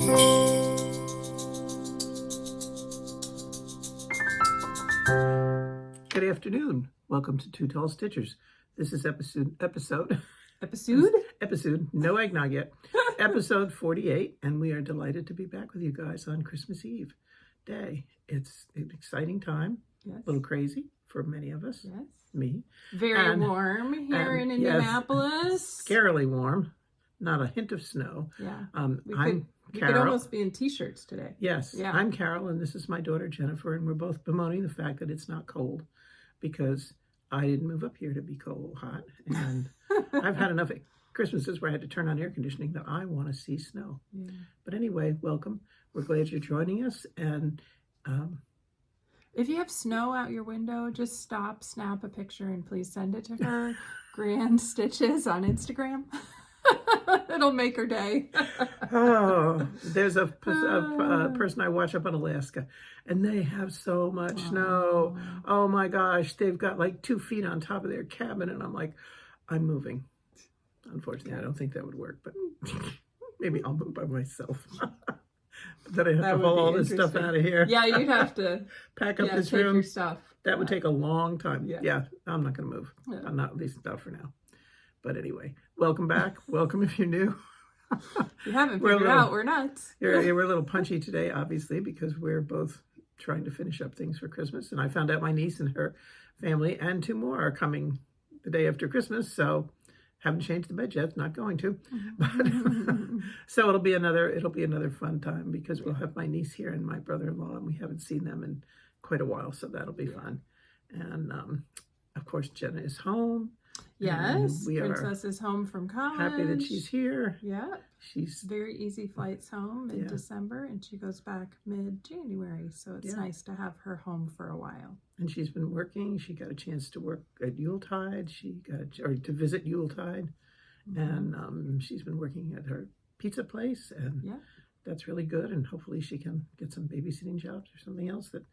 Good afternoon. Welcome to Two Tall Stitchers. This is episode, no eggnog yet, episode 48, and we are delighted to be back with you guys on Christmas Eve day. It's an exciting time, yes. A little crazy for many of us, yes. Me. Very warm here in Indianapolis. Yes, scarily warm, not a hint of snow. Yeah, We could almost be in t-shirts today. Yes, yeah. I'm Carol, and this is my daughter Jennifer, and we're both bemoaning the fact that it's not cold because I didn't move up here to be hot, and I've had enough Christmases where I had to turn on air conditioning that I want to see snow. Yeah. But anyway, welcome. We're glad you're joining us, and if you have snow out your window, just stop, snap a picture, and please send it to her. Grand Stitches on Instagram. It'll make her day. Oh, there's a person I watch up in Alaska, and they have so much snow. Oh my gosh, they've got like 2 feet on top of their cabin, and I'm like, I'm moving. Unfortunately, I don't think that would work, but maybe I'll move by myself. But then I have to haul all this stuff out of here. Yeah, you'd have to pack up this room. Your stuff. That would take a long time. Yeah, I'm not going to move. Yeah. I'm not, at least not for now. But anyway, welcome back. Welcome if you're new. You haven't figured out we're nuts. We're a little punchy today, obviously, because we're both trying to finish up things for Christmas. And I found out my niece and her family and 2 more are coming the day after Christmas. So haven't changed the bed yet. Not going to. But so it'll be another fun time because we'll have my niece here and my brother-in-law, and we haven't seen them in quite a while. So that'll be fun. And of course, Jenna is home. Yes, Princess is home from college. Happy that she's here. Yeah. She's very easy flights home in December, and she goes back mid-January. So it's nice to have her home for a while. And she's been working. She got a chance to work at Yuletide. Or to visit Yuletide. And she's been working at her pizza place, and that's really good. And hopefully she can get some babysitting jobs or something else that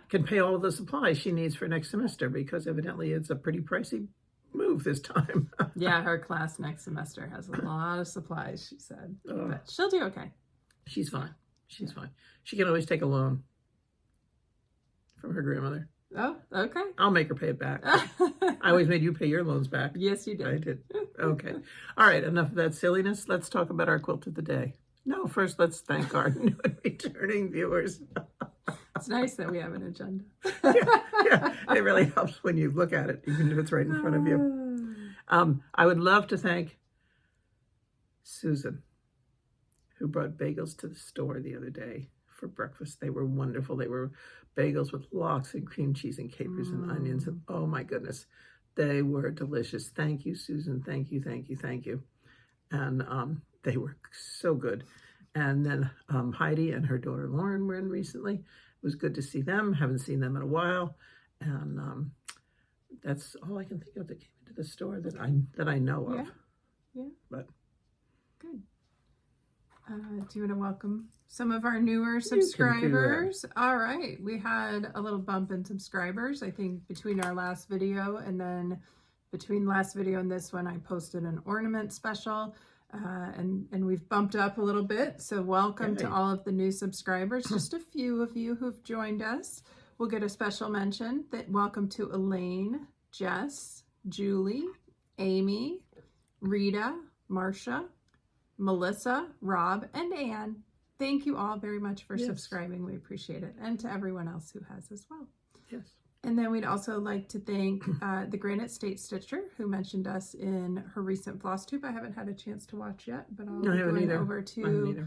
can pay all of the supplies she needs for next semester, because evidently it's a pretty pricey move this time. Yeah, her class next semester has a lot of supplies, she said. But she'll do okay. She's fine. She's fine. She can always take a loan from her grandmother. Oh, okay. I'll make her pay it back. I always made you pay your loans back. Yes, you did. I did. Okay. All right, enough of that silliness. Let's talk about our quilt of the day. No, first let's thank our new and returning viewers. It's nice that we have an agenda. Yeah, it really helps when you look at it, even if it's right in front of you. I would love to thank Susan, who brought bagels to the store the other day for breakfast. They were wonderful. They were bagels with lox and cream cheese and capers and onions. And oh my goodness, they were delicious. Thank you, Susan. Thank you, thank you, thank you. And they were so good. And then Heidi and her daughter Lauren were in recently. It was good to see them. Haven't seen them in a while. And that's all I can think of that came into the store that I know of. Yeah. But good. Do you want to welcome some of our newer subscribers? All right. We had a little bump in subscribers, I think, between our last video, and then between last video and this one, I posted an ornament special. And we've bumped up a little bit. So welcome to all of the new subscribers. Just a few of you who've joined us. We'll get a special mention. Welcome to Elaine, Jess, Julie, Amy, Rita, Marcia, Melissa, Rob, and Anne. Thank you all very much for subscribing. We appreciate it. And to everyone else who has as well. Yes. And then we'd also like to thank the Granite State Stitcher, who mentioned us in her recent Flosstube. I haven't had a chance to watch yet, but I'll go over to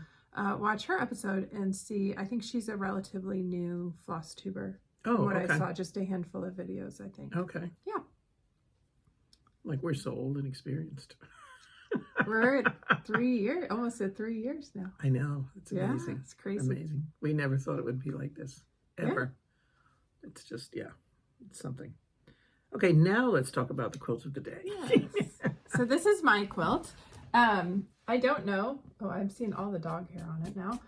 watch her episode and see. I think she's a relatively new Flosstuber. Oh, from what I saw, just a handful of videos, I think. Okay. Yeah. Like we're so old and experienced. We're at 3 years, almost at 3 years now. I know. It's amazing. Yeah, it's crazy. Amazing. We never thought it would be like this, ever. Yeah. It's just, it's something. Okay, now let's talk about the quilt of the day. Yes. So this is my quilt. I don't know. Oh, I'm seeing all the dog hair on it now.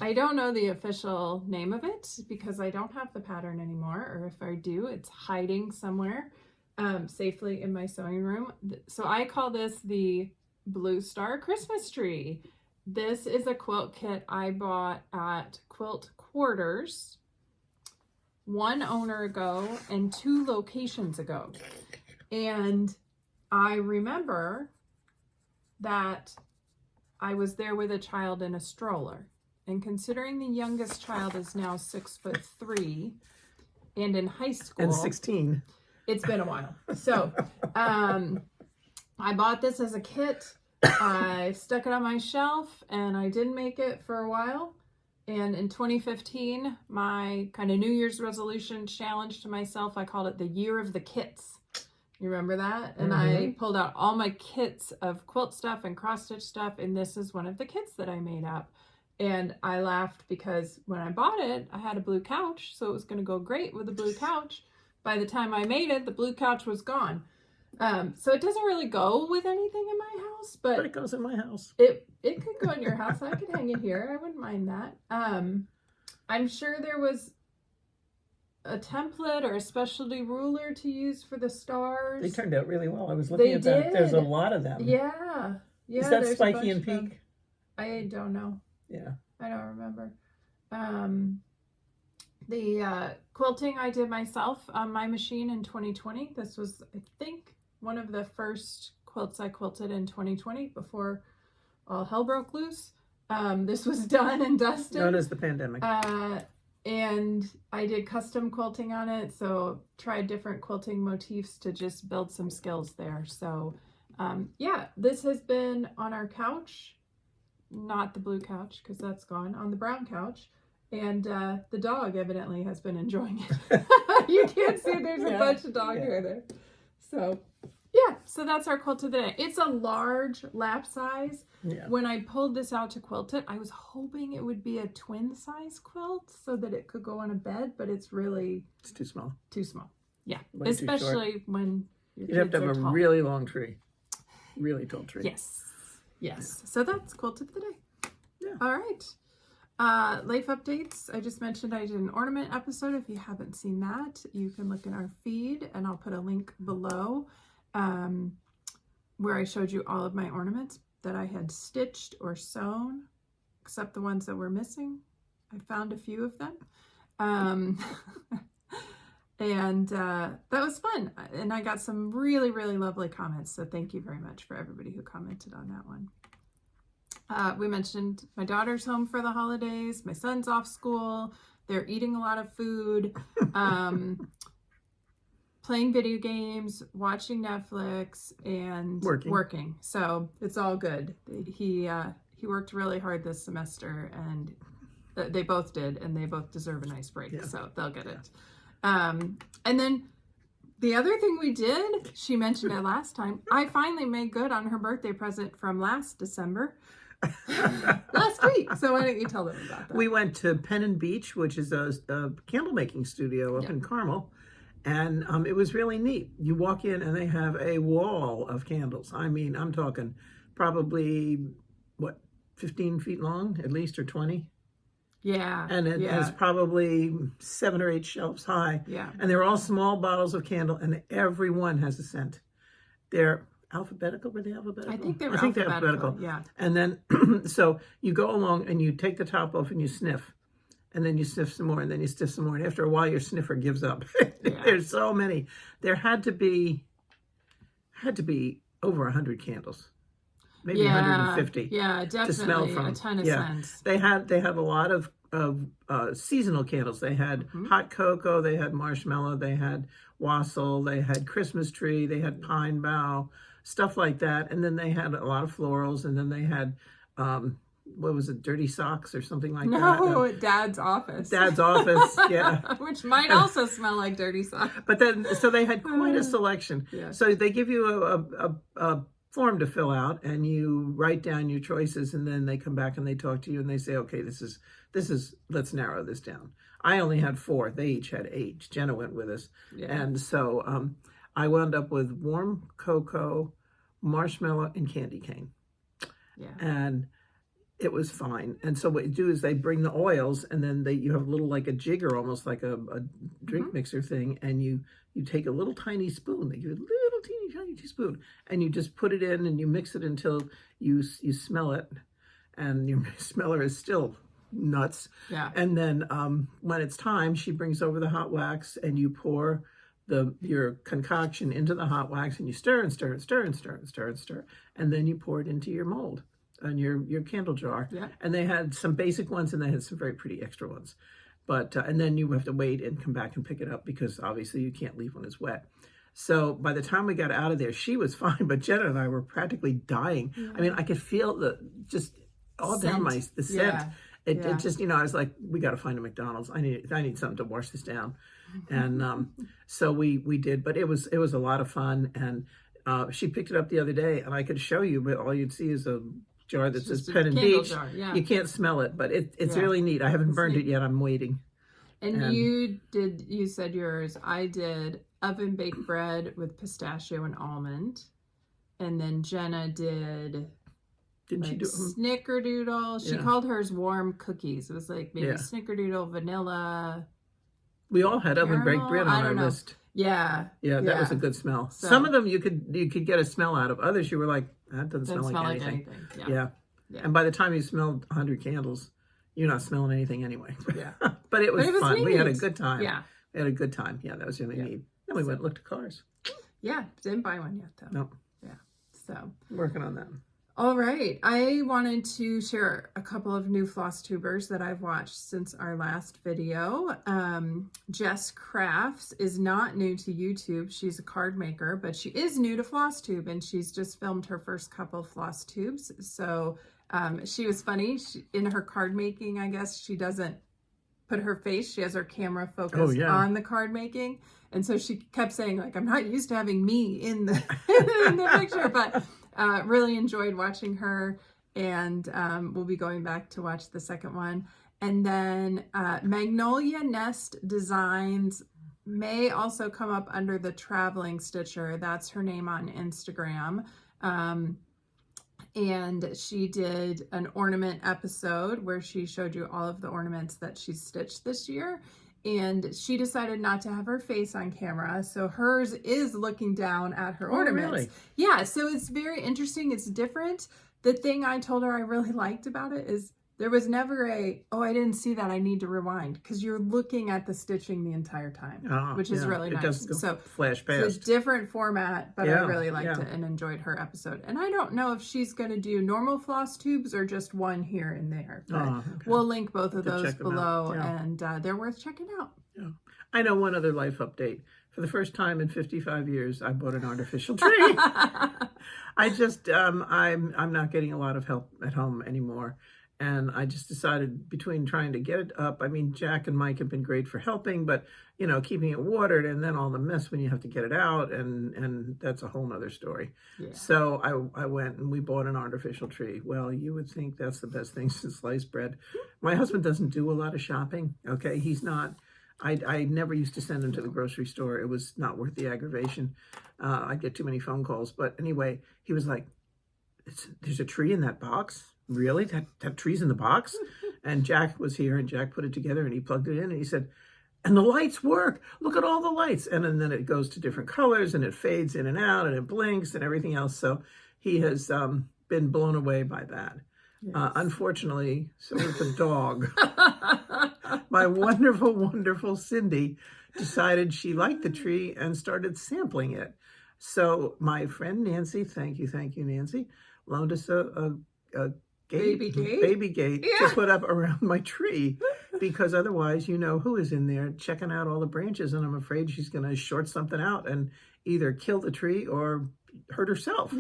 I don't know the official name of it because I don't have the pattern anymore, or if I do, it's hiding somewhere safely in my sewing room. So I call this the Blue Star Christmas tree. This is a quilt kit I bought at Quilt Quarters 1 owner ago and 2 locations ago. And I remember that I was there with a child in a stroller. And considering the youngest child is now 6'3" and in high school. And 16. It's been a while. So I bought this as a kit. I stuck it on my shelf and I didn't make it for a while. And in 2015, my kind of New Year's resolution challenge to myself, I called it the year of the kits. You remember that? And I pulled out all my kits of quilt stuff and cross stitch stuff. And this is one of the kits that I made up. And I laughed because when I bought it, I had a blue couch. So it was going to go great with the blue couch. By the time I made it, the blue couch was gone. So it doesn't really go with anything in my house, but it goes in my house. It could go in your house. I could hang it here. I wouldn't mind that. I'm sure there was a template or a specialty ruler to use for the stars. They turned out really well. I was looking at that. There's a lot of them. Yeah. Is that Spiky and Peak? I don't know. Yeah. I don't remember. The quilting I did myself on my machine in 2020. This was, I think, one of the first quilts I quilted in 2020 before all hell broke loose. This was done and dusted. Known as the pandemic. And I did custom quilting on it. So tried different quilting motifs to just build some skills there. So yeah, this has been on our couch. Not the blue couch because that's gone. On the brown couch. And the dog evidently has been enjoying it. You can't see there's a bunch of dog hair there. So yeah, so that's our quilt of the day. It's a large lap size. Yeah. When I pulled this out to quilt it, I was hoping it would be a twin size quilt so that it could go on a bed, but it's too small. Too small. Yeah, Way especially when you'd have to have a really long tree. Really tall tree. Yes. Yes. So that's quilt of the day. Yeah. All right. Life updates. I just mentioned I did an ornament episode. If you haven't seen that, you can look in our feed and I'll put a link below where I showed you all of my ornaments that I had stitched or sewn, except the ones that were missing. I found a few of them. And that was fun. And I got some really, really lovely comments. So thank you very much for everybody who commented on that one. We mentioned my daughter's home for the holidays. My son's off school. They're eating a lot of food, playing video games, watching Netflix, and working. So it's all good. He worked really hard this semester, and they both did, and they both deserve a nice break. Yeah. So they'll get it. And then the other thing we did, she mentioned it last time, I finally made good on her birthday present from last December. Last week. So why don't you tell them about that? We went to Pen and Beach, which is a candle making studio up in Carmel. And it was really neat. You walk in and they have a wall of candles. I mean, I'm talking probably, 15 feet long at least, or 20? Yeah. And it has probably 7 or 8 shelves high. Yeah. And they're all small bottles of candle, and every one has a scent. They're alphabetical. Were they alphabetical? I think they're alphabetical. Yeah. And then, so you go along and you take the top off and you sniff. And then you sniff some more, and then you sniff some more. And after a while, your sniffer gives up. There's so many. There had to be over 100 candles. Maybe 150. Yeah, definitely. To smell from. A ton of scents. They had a lot of seasonal candles. They had hot cocoa, they had marshmallow, they had wassail, they had Christmas tree, they had pine bough, stuff like that. And then they had a lot of florals, and then they had what was it, dirty socks or something like that? No, Dad's office. Dad's office, yeah. Which might also smell like dirty socks. But then, so they had quite a selection. Yeah. So they give you a form to fill out, and you write down your choices, and then they come back and they talk to you and they say, okay, this is, let's narrow this down. I only had 4. They each had 8. Jenna went with us. Yeah. And so I wound up with warm cocoa, marshmallow, and candy cane. Yeah. And it was fine. And so what you do is they bring the oils, and then you have a little, like a jigger, almost like a drink mixer thing, and you take a little tiny spoon. They give you a little teeny tiny spoon, and you just put it in and you mix it until you smell it. and your smeller is still nuts. Yeah. And then when it's time, she brings over the hot wax, and you pour your concoction into the hot wax, and you stir and stir and stir and stir and stir and stir, and then you pour it into your mold and your candle jar. Yeah. And they had some basic ones, and they had some very pretty extra ones. But and then you have to wait and come back and pick it up, because obviously you can't leave when it's wet. So by the time we got out of there, she was fine, but Jenna and I were practically dying. Yeah. I mean, I could feel just all down the scent. Yeah. It just, I was like, we got to find a McDonald's. I need something to wash this down. And so we did, but it was a lot of fun. And she picked it up the other day, and I could show you, but all you'd see is a jar that says Pen and Beach. Yeah. You can't smell it, but it's really neat. I haven't burned it yet. I'm waiting. And you said yours. I did oven baked bread with pistachio and almond. And then Jenna did Didn't she do snickerdoodle. She called hers warm cookies. It was like maybe snickerdoodle, vanilla. We all had oven baked bread on our list. Yeah. Yeah, that was a good smell. So, some of them you could get a smell out of. Others you were like, that doesn't smell like anything. Yeah. And by the time you smelled 100 candles, you're not smelling anything anyway. Yeah. But it was fun. Neat. We had a good time. Yeah. We had a good time. Yeah, that was really neat. Then we went and looked at cars. Yeah. Didn't buy one yet, though. Nope. Yeah. So. Working on that. All right. I wanted to share a couple of new Flosstubers that I've watched since our last video. Jess Crafts is not new to YouTube. She's a card maker, but she is new to Flosstube, and she's just filmed her first couple of Flosstubes. So she was funny. In her card making, I guess, she doesn't put her face. She has her camera focused on the card making. And so she kept saying, like, I'm not used to having me in the, in the picture, but really enjoyed watching her. And we'll be going back to watch the second one. And then Magnolia Nest Designs may also come up under the Traveling Stitcher. That's her name on Instagram. And she did an ornament episode where she showed you all of the ornaments that she's stitched this year. And she decided not to have her face on camera. So hers is looking down at her ornaments. Really? Yeah, so it's very interesting. It's different. The thing I told her I really liked about it is there was never I didn't see that, I need to rewind, because you're looking at the stitching the entire time, which is really nice. Doesn't go flash past. It's a different format, but I really liked it and enjoyed her episode. And I don't know if she's going to do normal floss tubes or just one here and there, but we'll link both of those below, and they're worth checking out. Yeah. I know one other life update. For the first time in 55 years, I bought an artificial tree. I just, I'm not getting a lot of help at home anymore. And I just decided, between trying to get it up, I mean, Jack and Mike have been great for helping, but, keeping it watered, and then all the mess when you have to get it out, and that's a whole nother story. Yeah. So I went and we bought an artificial tree. Well, you would think that's the best thing since sliced bread. My husband doesn't do a lot of shopping, okay? He's not. I never used to send him to the grocery store. It was not worth the aggravation. I'd get too many phone calls. But anyway, he was like, there's a tree in that box? Really? That tree's in the box? And Jack was here, and Jack put it together, and he plugged it in, and he said, and the lights work. Look at all the lights. And then it goes to different colors, and it fades in and out, and it blinks and everything else. So he has been blown away by that. Yes. Unfortunately, so is the dog. My wonderful, wonderful Cindy decided she liked the tree and started sampling it. So my friend Nancy, thank you, Nancy, loaned us a baby gate to put up around my tree, because otherwise, who is in there checking out all the branches, and I'm afraid she's going to short something out and either kill the tree or hurt herself.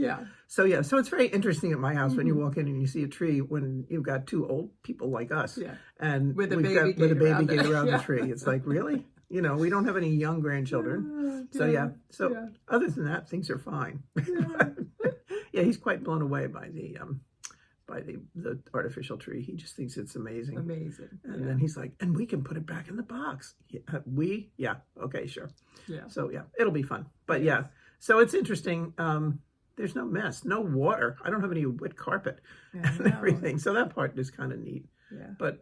So it's very interesting at my house when you walk in and you see a tree when you've got two old people like us, and with a baby gate around the tree. It's like, really? We don't have any young grandchildren. So other than that, things are fine. He's quite blown away by the artificial tree. He just thinks it's amazing. And then he's like, and we can put it back in the box. Okay, sure. So it'll be fun. But so it's interesting. There's no mess, no water. I don't have any wet carpet and everything. So that part is kind of neat. But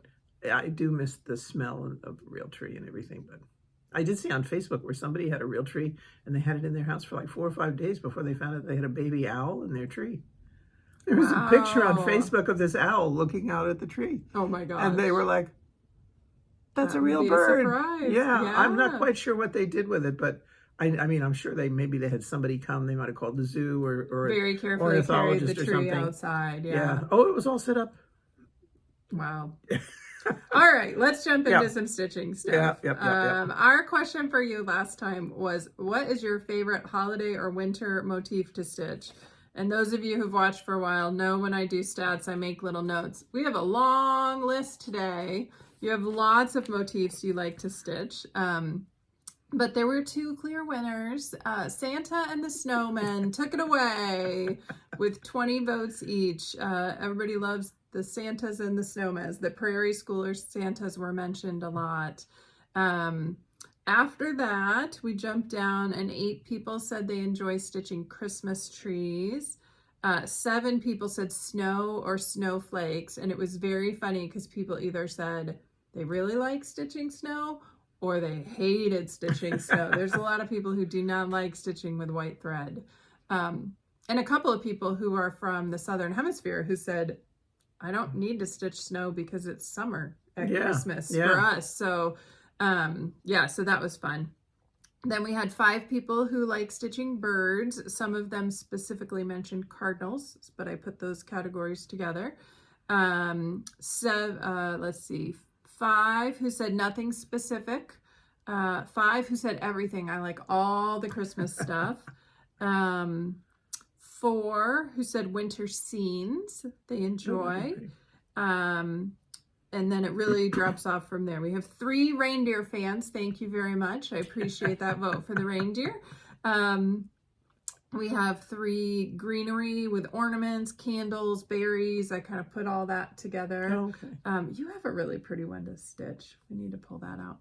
I do miss the smell of the real tree and everything. But I did see on Facebook where somebody had a real tree, and they had it in their house for like 4 or 5 days before they found out they had a baby owl in their tree. There was a picture on Wow. Facebook of this owl looking out at the tree. Oh my gosh. And they were like, that's That a would real be a bird. surprise. Yeah, I'm not Yeah. quite sure what they did with it, but I mean, I'm sure maybe they had somebody come. They might have called the zoo or Very carefully carried the ornithologist or tree something. outside. Yeah. Yeah. Oh, it was all set up. Wow. All right, let's jump into Yeah. some stitching stuff. Yeah. Our question for you last time was, what is your favorite holiday or winter motif to stitch? And those of you who've watched for a while know when I do stats, I make little notes. We have a long list today. You have lots of motifs you like to stitch. But there were 2 clear winners. Santa and the Snowman took it away with 20 votes each. Everybody loves the Santas and the Snowmen. The Prairie Schooler Santas were mentioned a lot. After that, we jumped down and 8 people said they enjoy stitching Christmas trees. 7 people said snow or snowflakes. And it was very funny because people either said they really like stitching snow or they hated stitching snow. There's a lot of people who do not like stitching with white thread. And a couple of people who are from the Southern Hemisphere who said, I don't need to stitch snow because it's summer at Christmas for us. So, so that was fun. Then we had 5 people who like stitching birds. Some of them specifically mentioned cardinals, but I put those categories together. Let's see. 5 who said nothing specific. 5 who said everything. I like all the Christmas stuff. 4 who said winter scenes they enjoy. And then it really drops off from there. We have 3 reindeer fans. Thank you very much. I appreciate that vote for the reindeer. We have 3 greenery with ornaments, candles, berries. I kind of put all that together. Oh, okay. You have a really pretty one to stitch. We need to pull that out.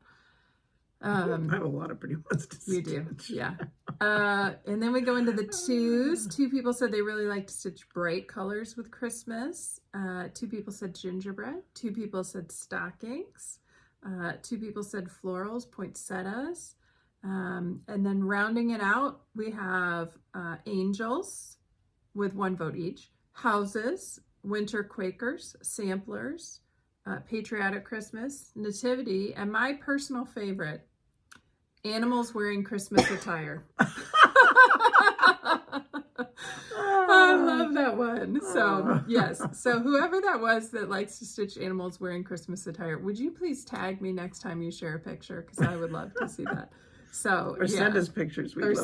I have a lot of pretty ones to stitch. You do, yeah. And then we go into the 2s. 2 people said they really like to stitch bright colors with Christmas. 2 people said gingerbread. 2 people said stockings. 2 people said florals, poinsettias. And then rounding it out, we have angels with 1 vote each, houses, winter Quakers, samplers, patriotic Christmas, nativity, and my personal favorite, animals wearing Christmas attire. I love that one. So yes, so whoever that was that likes to stitch animals wearing Christmas attire, would you please tag me next time you share a picture, because I would love to see that. So or send us pictures. We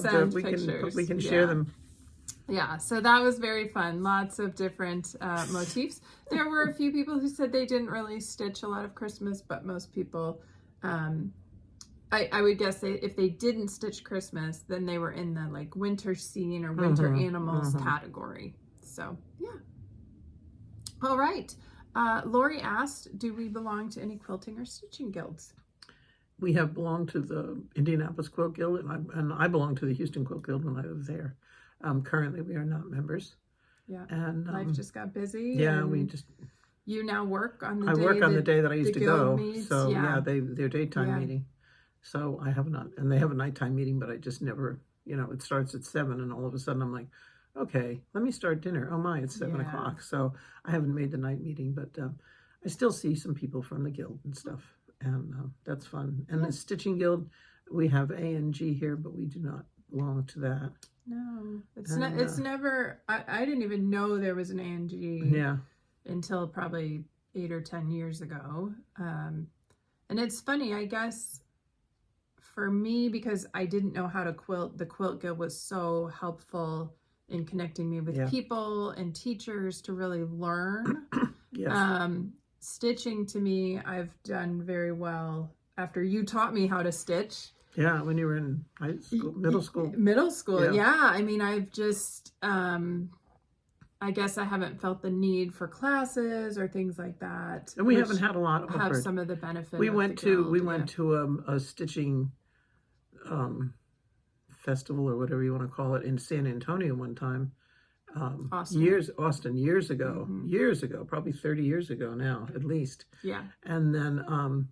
can share them. Yeah, so that was very fun. Lots of different motifs. There were a few people who said they didn't really stitch a lot of Christmas, but most people, I would guess if they didn't stitch Christmas, then they were in the like winter scene or winter animals category. So yeah. All right. Lori asked, do we belong to any quilting or stitching guilds? We have belonged to the Indianapolis Quilt Guild, and I belong to the Houston Quilt Guild when I was there. Currently, we are not members. Yeah, and life just got busy. Yeah, You now work on the I day. work on the day that I used to go. Meets. So their daytime meeting. So I have not, and they have a nighttime meeting, but I just never. It starts at 7, and all of a sudden I'm like, okay, let me start dinner. Oh my, it's 7 o'clock. So I haven't made the night meeting, but I still see some people from the guild and stuff, and that's fun. And the stitching guild, we have A and G here, but we do not belong to that. No, it's never. I didn't even know there was an A&G. Yeah. Until probably 8 or 10 years ago. And it's funny, I guess, for me, because I didn't know how to quilt, the Quilt Guild was so helpful in connecting me with people and teachers to really learn. Yes. Stitching, to me, I've done very well after you taught me how to stitch. Yeah, when you were in high school, middle school. Middle school, yeah. I mean, I've just, I guess I haven't felt the need for classes or things like that. And we haven't had a lot of have some of the benefit. We went to a stitching festival or whatever you want to call it in San Antonio one time. Austin years ago, probably 30 years ago now, at least. Yeah. And then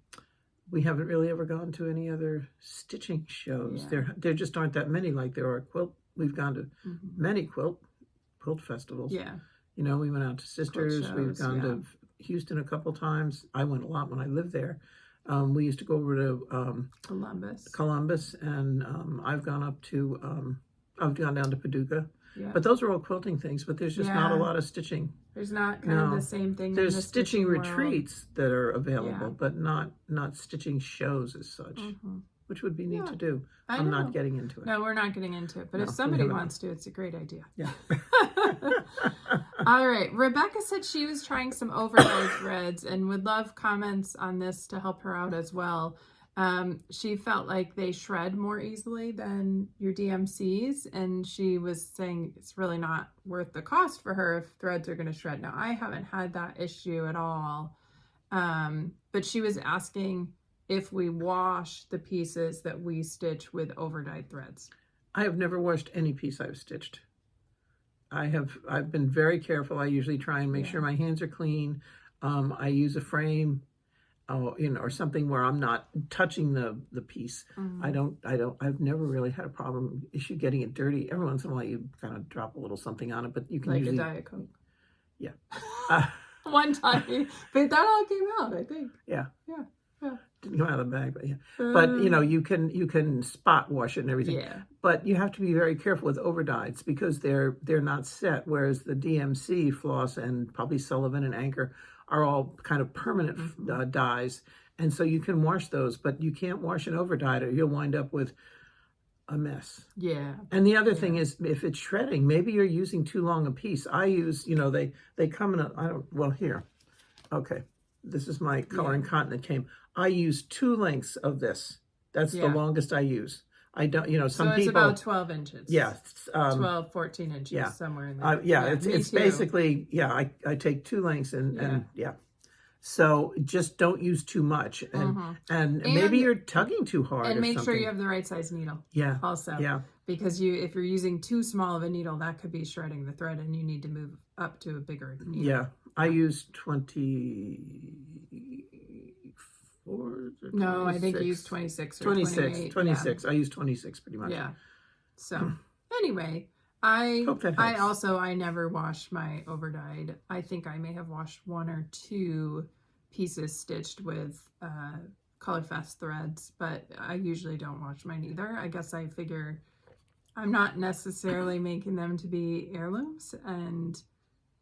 we haven't really ever gone to any other stitching shows. There just aren't that many like there are quilt. We've gone to many quilt festivals. Yeah. You know, we went out to Sisters. shows, We've gone to Houston a couple times. I went a lot when I lived there. We used to go over to Columbus, and I've gone up to, I've gone down to Paducah. Yeah. But those are all quilting things, but there's just not a lot of stitching. There's not kind of the same thing. There's in the stitching world. retreats that are available, but not stitching shows as such, which would be neat to do. I'm not getting into it. No, we're not getting into it. But if somebody wants to, it's a great idea. Yeah. All right. Rebecca said she was trying some overlay threads and would love comments on this to help her out as well. She felt like they shred more easily than your DMCs, and she was saying it's really not worth the cost for her if threads are going to shred. Now, I haven't had that issue at all, but she was asking if we wash the pieces that we stitch with over-dyed threads. I have never washed any piece I've stitched. I've been very careful. I usually try and make sure my hands are clean. I use a frame. You know, or something where I'm not touching the piece. I've never really had a problem issue getting it dirty. Every once in a while you kind of drop a little something on it, but you can like usually... a Diet Coke. Yeah. One time, but that all came out, I think. Yeah. Yeah. Didn't come out of the bag, but yeah. But you know, you can spot wash it and everything. Yeah. But you have to be very careful with overdyes because they're not set, whereas the DMC, Floss, and probably Sullivan and Anchor are all kind of permanent dyes, and so you can wash those, but you can't wash an overdyed or you'll wind up with a mess. Yeah. And the other thing is, if it's shredding, maybe you're using too long a piece. I use, you know, they come in here. Okay, this is my color and cotton that came. I use 2 lengths of this. That's the longest I use. I don't, you know, some people... So it's about 12 inches. Yeah. 12, 14 inches, somewhere in there. It's basically, I take 2 lengths and So just don't use too much. And maybe you're tugging too hard and make something. sure you have the right size needle. Yeah. Also. Yeah. Because if you're using too small of a needle, that could be shredding the thread and you need to move up to a bigger needle. Yeah. I use 24... No, I think you use 26 or 26. 26. I use 26 pretty much. Yeah. So anyway, I never wash my overdyed. I think I may have washed 1 or 2 pieces stitched with Color Fest threads, but I usually don't wash mine either. I guess I figure I'm not necessarily making them to be heirlooms, and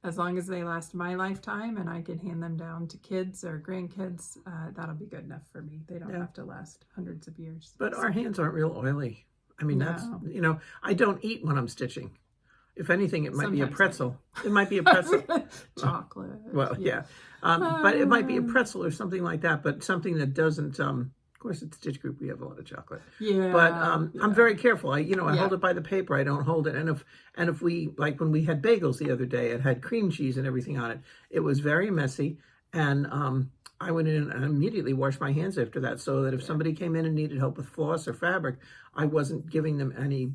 as long as they last my lifetime and I can hand them down to kids or grandkids, that'll be good enough for me. They don't have to last hundreds of years. But our hands aren't real oily. I mean, that's, you know, I don't eat when I'm stitching. If anything, it might be a pretzel. It might be a pretzel. Chocolate. Well, yeah. But it might be a pretzel or something like that, but something that doesn't... Of course, at Stitch Group, we have a lot of chocolate. Yeah. But I'm very careful. I hold it by the paper. I don't hold it. And if we, like when we had bagels the other day, it had cream cheese and everything on it. It was very messy. And I went in and immediately washed my hands after that so that if somebody came in and needed help with floss or fabric, I wasn't giving them any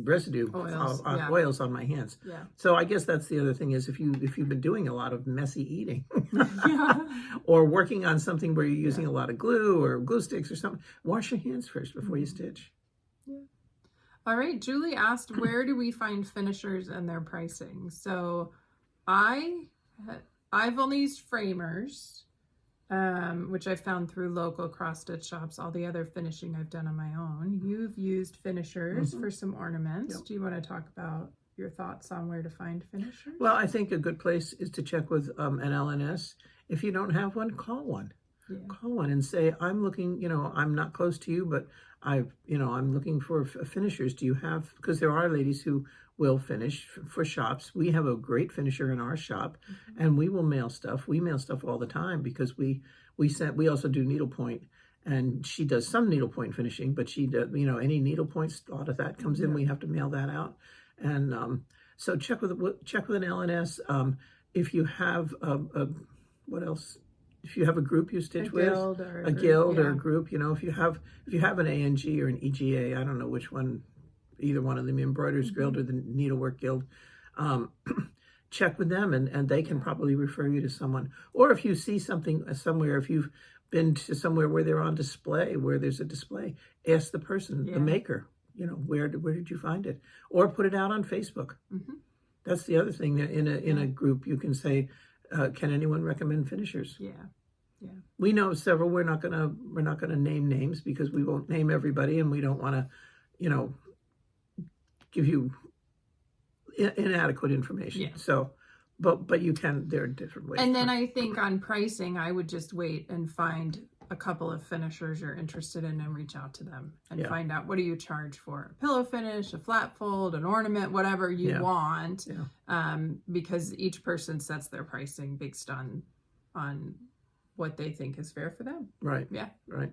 residue oils on my hands. Yeah. So I guess that's the other thing is if you've been doing a lot of messy eating or working on something where you're using a lot of glue or glue sticks or something, wash your hands first before you stitch. Yeah. All right. Julie asked, where do we find finishers and their pricing? So I've only used framers, which I found through local cross-stitch shops. All the other finishing I've done on my own. You've used finishers for some ornaments. Yep. Do you want to talk about your thoughts on where to find finishers? Well, I think a good place is to check with an LNS. If you don't have one, call one. Yeah. Call one and say, I'm looking, I'm not close to you, but I'm looking for finishers. Do you have, because there are ladies who will finish for shops. We have a great finisher in our shop, and we will mail stuff. We mail stuff all the time because we also do needlepoint, and she does some needlepoint finishing, but she does, any needlepoint, a lot of that comes in. We have to mail that out, and so check with an LNS. If you have what else? If you have a group you stitch with, a guild or a group, if you have an ANG or an EGA, I don't know which one. Either one of them, Embroiderers Guild or the Needlework Guild, check with them and they can probably refer you to someone. Or if you see something somewhere, if you've been to somewhere where they're on display, where there's a display, ask the person, the maker, where did you find it? Or put it out on Facebook. That's the other thing, that in a group you can say, can anyone recommend finishers? Yeah. We know several. We're not gonna name names because we won't name everybody, and we don't want to, give you inadequate information. Yeah. So, but you can. There are different ways. And then I think on pricing, I would just wait and find a couple of finishers you're interested in and reach out to them and find out, what do you charge for a pillow finish, a flat fold, an ornament, whatever you want. Because each person sets their pricing based on what they think is fair for them. Right. Yeah. Right.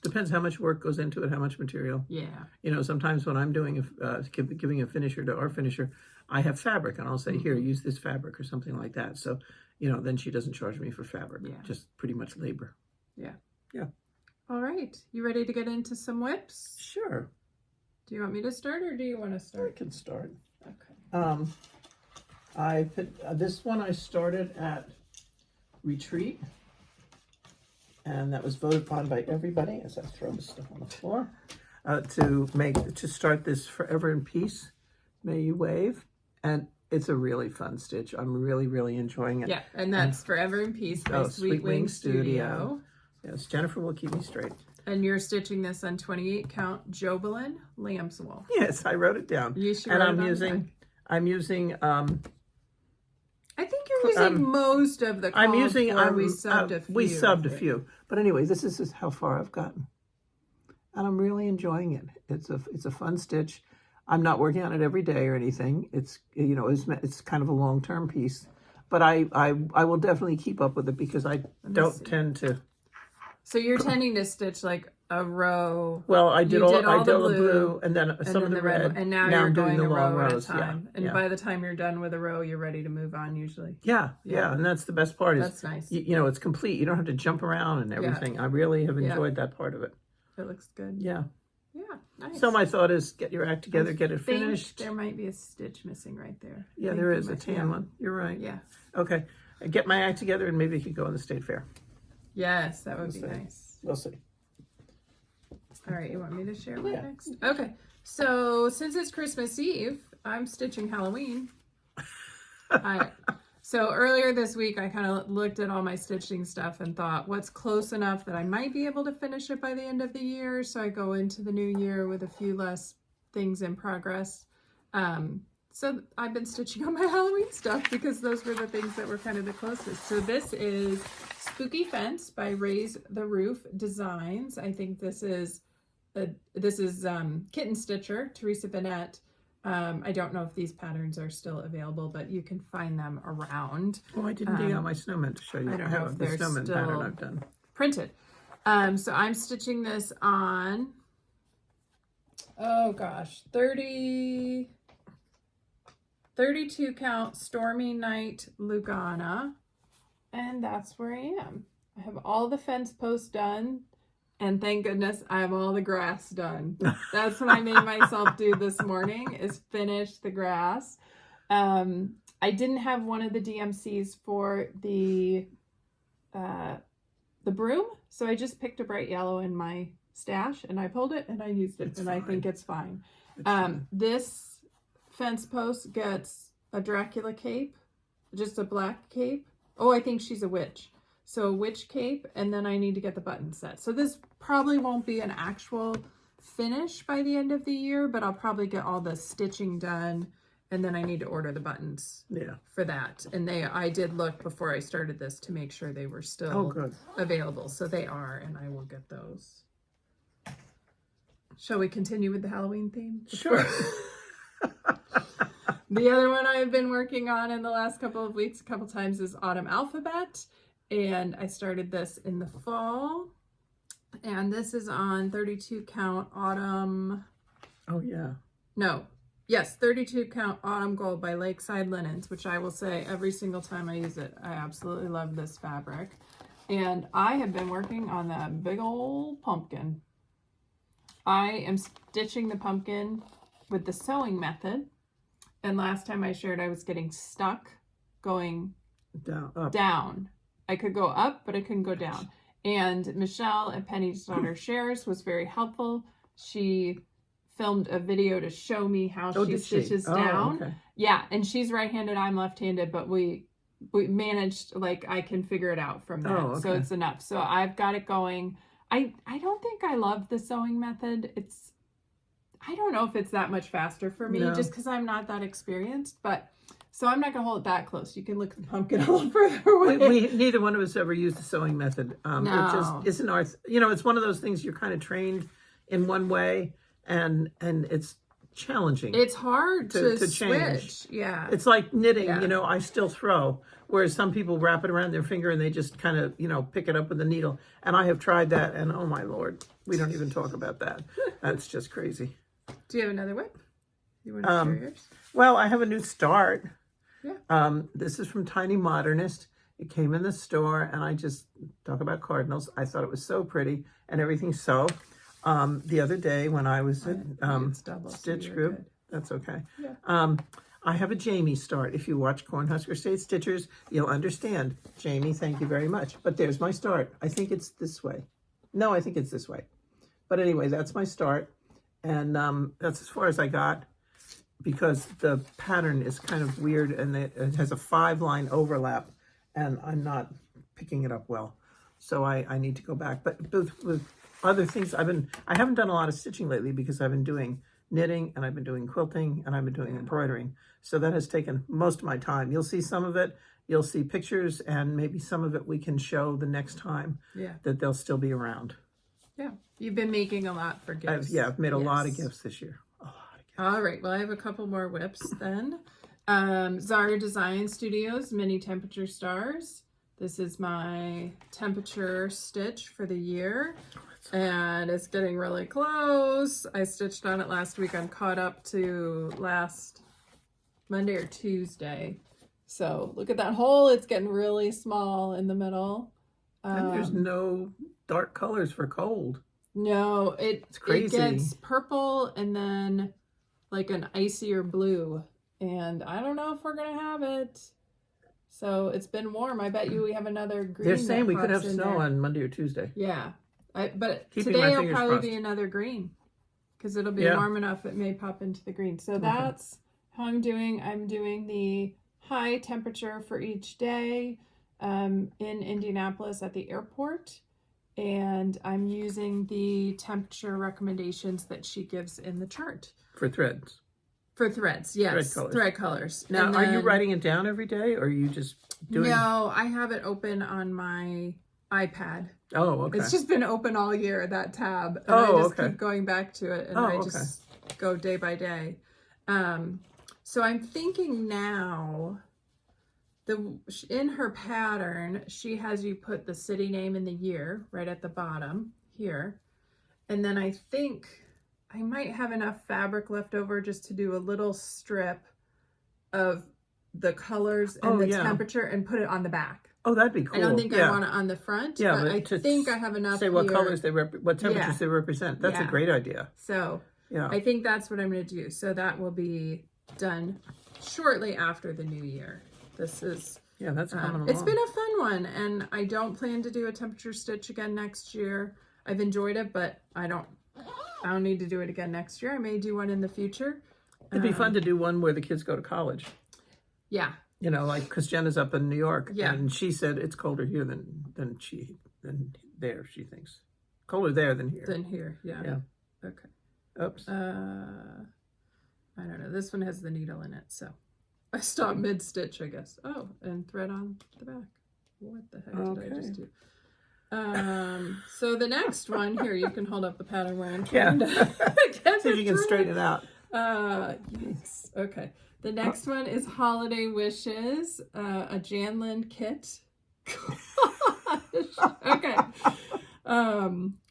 Depends how much work goes into it, how much material. Yeah. Sometimes when I'm doing giving a finisher to our finisher, I have fabric, and I'll say, here, use this fabric or something like that. So, then she doesn't charge me for fabric, just pretty much labor. Yeah. Yeah. All right. You ready to get into some whips? Sure. Do you want me to start, or do you want to start? I can start. Okay. I put this one. I started at Retreat, and that was voted upon by everybody. As I throw the stuff on the floor, to start this Forever in Peace. May you wave, and it's a really fun stitch. I'm really, really enjoying it. Yeah, and that's Forever in Peace by Sweet Wing Studio. Yes, Jennifer will keep me straight. And you're stitching this on 28 count Jobelin lamb's wool. Yes, I wrote it down. You should. And I'm using. I think you're using most of the. I'm using. We subbed a few. We subbed a few, but anyway, this is how far I've gotten, and I'm really enjoying it. It's a fun stitch. I'm not working on it every day or anything. It's it's kind of a long-term piece, but I will definitely keep up with it because I don't tend to. So you're tending to stitch like a row. Well, I did all the blue and then some of the red, and now you're doing going the a long row at a rows. time. And by the time you're done with a row, you're ready to move on usually. Yeah, and that's the best part. That's nice. It's complete. You don't have to jump around and everything. Yeah. I really have enjoyed that part of it. It looks good. Yeah. Yeah, nice. So my thought is, get your act together, get it finished. There might be a stitch missing right there. Yeah, there is a tan one. You're right. Yeah. Okay, get my act together and maybe it could go on the state fair. Yes, that would be nice. We'll see. All right, you want me to share my next? Okay, so since it's Christmas Eve, I'm stitching Halloween. So earlier this week, I kind of looked at all my stitching stuff and thought, what's close enough that I might be able to finish it by the end of the year, so I go into the new year with a few less things in progress. So I've been stitching on my Halloween stuff because those were the things that were kind of the closest. So this is Spooky Fence by Raise the Roof Designs. I think this is Kitten Stitcher, Teresa Bennett. I don't know if these patterns are still available, but you can find them around. Oh, I didn't dig out my snowman to show you. I don't know if they're snowman still pattern I've done. Printed. So I'm stitching this on, oh gosh, 32 count Stormy Night Lugana. And that's where I am. I have all the fence posts done. And thank goodness I have all the grass done. That's what I made myself do this morning, is finish the grass. I didn't have one of the DMCs for the broom, so I just picked a bright yellow in my stash and I pulled it and I used it, I think it's fine. This fence post gets a Dracula cape, just a black cape. Oh, I think she's a witch. So a witch cape, and then I need to get the button set. So this probably won't be an actual finish by the end of the year, but I'll probably get all the stitching done, and then I need to order the buttons for that. And I did look before I started this to make sure they were still available. So they are, and I will get those. Shall we continue with the Halloween theme? Sure. The other one I've been working on in the last couple of weeks, a couple times, is Autumn Alphabet. And I started this in the fall. And this is on 32 count Autumn. Oh, yeah. No. Yes, 32 count Autumn Gold by Lakeside Linens, which I will say every single time I use it, I absolutely love this fabric. And I have been working on that big old pumpkin. I am stitching the pumpkin with the sewing method. And last time I shared, I was getting stuck going down. I could go up, but I couldn't go down. And Michelle at Penny's Daughter Shares was very helpful. She filmed a video to show me how she stitches down. Okay. Yeah, and she's right-handed, I'm left-handed, but we managed, like, I can figure it out from that. Oh, okay. So it's enough. So I've got it going. I don't think I love the sewing method. I don't know if it's that much faster for me, just because I'm not that experienced, but so I'm not gonna hold it that close. You can look at the pumpkin a little further away. We neither one of us ever used the sewing method. No. It just isn't our, it's one of those things you're kind of trained in one way, and it's challenging. It's hard to change. switch. Yeah. It's like knitting, Yeah. I still throw, whereas some people wrap it around their finger and they just kind of, pick it up with the needle. And I have tried that, and oh my Lord, we don't even talk about that. That's just crazy. Do you have another whip? You want to share yours? Well, I have a new start. Yeah. This is from Tiny Modernist. It came in the store, and I just talk about cardinals. I thought it was so pretty and everything. So the other day when I was at Stitch Group, that's okay. Yeah. I have a Jamie start. If you watch CornhuskerStateStitchers, you'll understand. Jamie, thank you very much. But there's my start. I think it's this way. No, I think it's this way. But anyway, that's my start. And that's as far as I got, because the pattern is kind of weird, and it has a 5-line overlap, and I'm not picking it up well. So I need to go back. But with other things, I haven't done a lot of stitching lately because I've been doing knitting, and I've been doing quilting, and I've been doing embroidering. So that has taken most of my time. You'll see some of it. You'll see pictures, and maybe some of it we can show the next time that they'll still be around. Yeah. You've been making a lot for gifts. I've made a lot of gifts this year. A lot of gifts. All right. Well, I have a couple more whips then. Zara Design Studios Mini Temperature Stars. This is my temperature stitch for the year. And it's getting really close. I stitched on it last week. I'm caught up to last Monday or Tuesday. So look at that hole. It's getting really small in the middle. And there's no dark colors for cold. No, it's crazy. It gets purple and then like an icier blue. And I don't know if we're going to have it. So it's been warm. I bet you we have another green. They're saying we could have snow on Monday or Tuesday. Yeah. But Keeping today my will probably crossed. be another green because it'll be warm enough it may pop into the green. So that's how I'm doing. I'm doing the high temperature for each day in Indianapolis at the airport. And I'm using the temperature recommendations that she gives in the chart. For threads. For threads, yes. Thread colors. Now, are you writing it down every day, or are you just doing... No, I have it open on my iPad. Oh, okay. It's just been open all year, that tab. And I just keep going back to it, and I just go day by day. So I'm thinking now, in her pattern, she has you put the city name and the year right at the bottom here. And then I think I might have enough fabric left over just to do a little strip of the colors and the temperature and put it on the back. Oh, that'd be cool. I don't think I want it on the front, but I think I have enough say what here. Colors they what temperatures they represent. That's a great idea. So I think that's what I'm going to do. So that will be done shortly after the new year. This is that's coming along. It's been a fun one, and I don't plan to do a temperature stitch again next year. I've enjoyed it, but I don't need to do it again next year. I may do one in the future. It'd be fun to do one where the kids go to college. Yeah. You know, like, because Jenna's up in New York, Yeah. and she said it's colder here than there, she thinks. Colder there than here. Than here, yeah. Yeah. Okay. Oops. I don't know. This one has the needle in it, so I stopped mid-stitch, I guess. Oh, and thread on the back. What the heck did I just do? So the next one here, you can hold up the pattern where I'm trying to get see if you can straighten it out. Yes. Okay. The next one is Holiday Wishes, a Janlin kit. Gosh. Okay.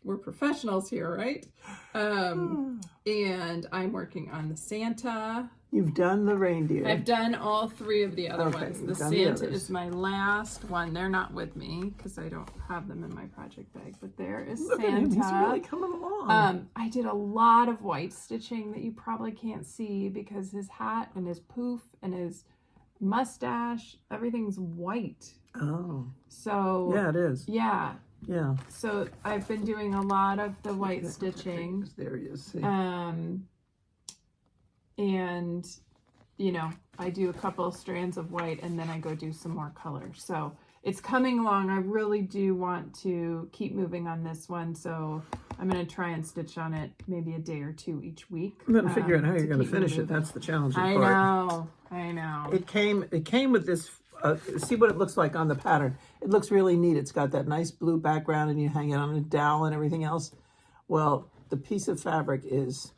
We're professionals here, right? And I'm working on the Santa. You've done the reindeer. I've done all three of the other ones. The Santa the is my last one. They're not with me because I don't have them in my project bag. But there is Look Santa. at him. He's really coming along. I did a lot of white stitching that you probably can't see because his hat and his poof and his mustache, everything's white. Oh. So yeah, it is. Yeah. Yeah. So I've been doing a lot of the white stitching. There he is. See? And you know, I do a couple strands of white and then I go do some more color. So it's coming along. I really do want to keep moving on this one. So I'm going to try and stitch on it maybe a day or two each week. I'm going to figure out how you're going to finish it. That's the challenging part. I know. It came with this, see what it looks like on the pattern. It looks really neat. It's got that nice blue background and you hang it on a dowel and everything else. Well, the piece of fabric is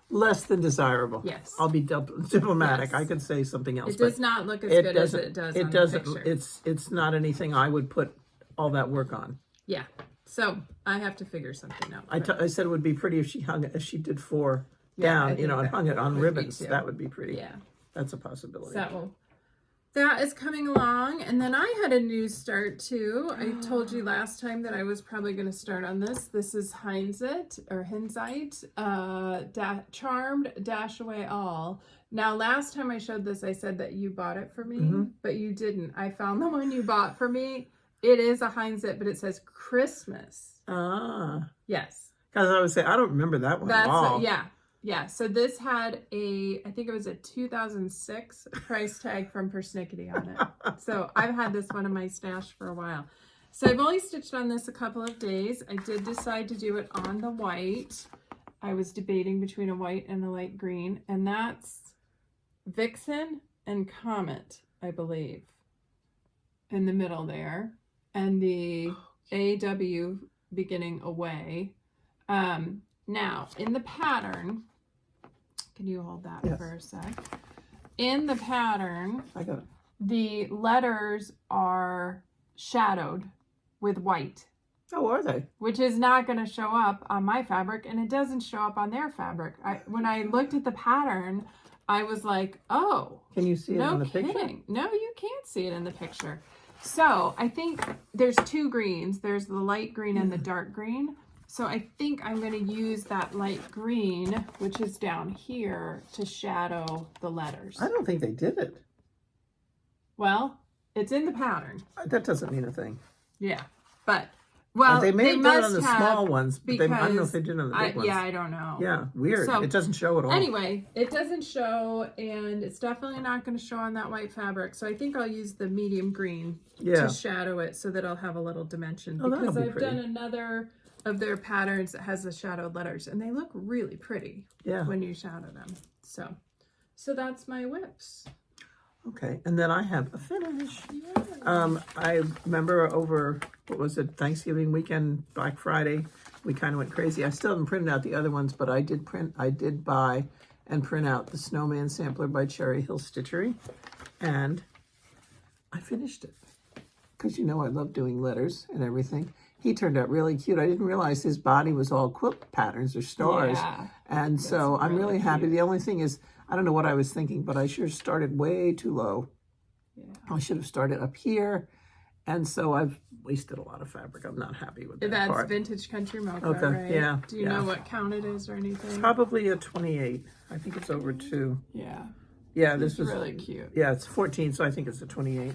less than desirable. Yes. I'll be diplomatic. Yes. I could say something else. It does not look as good as it does on the picture. It's not anything I would put all that work on. Yeah. So I have to figure something out. I said it would be pretty if she hung it, as she did 4 Yeah, down, you know, and hung it on ribbons. That would be pretty. Yeah. That's a possibility. So that is coming along. And then I had a new start too. I told you last time that I was probably going to start on this. This is Hinzit Charmed Dash Away All. Now, last time I showed this, I said that you bought it for me, but you didn't. I found the one you bought for me. It is a Hinzit, but it says Christmas. Ah. Yes. Because I would say, I don't remember that one at all. Yeah, so this had I think it was a 2006 price tag from Persnickety on it. So I've had this one in my stash for a while. So I've only stitched on this a couple of days. I did decide to do it on the white. I was debating between a white and a light green, and that's Vixen and Comet, I believe, in the middle there. And the AW beginning away. Now, in the pattern, can you hold that for a sec? In the pattern, I got it. The letters are shadowed with white. Oh, are they? Which is not going to show up on my fabric, and it doesn't show up on their fabric. When I looked at the pattern, I was like, oh. Can you see it in the picture? No, you can't see it in the picture. So I think there's 2 greens. There's the light green and the dark green. So I think I'm going to use that light green, which is down here, to shadow the letters. I don't think they did it. Well, it's in the pattern. That doesn't mean a thing. Yeah, but well, they may have done it on the small ones, but I don't know if they did it on the big ones. Yeah, I don't know. Yeah, weird. So, it doesn't show at all. Anyway, it doesn't show, and it's definitely not going to show on that white fabric. So I think I'll use the medium green to shadow it so that I'll have a little dimension. Oh, because I've done another of their patterns that has the shadowed letters, and they look really pretty when you shadow them. So that's my whips. Okay, and then I have a finish. Yeah. I remember over, what was it, Thanksgiving weekend, Black Friday, we kind of went crazy. I still haven't printed out the other ones, but I did buy and print out the Snowman Sampler by Cherry Hill Stitchery, and I finished it. Because you know I love doing letters and everything. He turned out really cute. I didn't realize his body was all quilt patterns or stars. Yeah, and so I'm really happy. The only thing is, I don't know what I was thinking, but I sure started way too low. Yeah. I should have started up here. And so I've wasted a lot of fabric. I'm not happy with that That's part. Vintage Country Mocha, okay, right? Yeah. Do you know what count it is or anything? Probably a 28. I think it's over 2. Yeah. Yeah, this was really cute. Yeah, it's 14, so I think it's a 28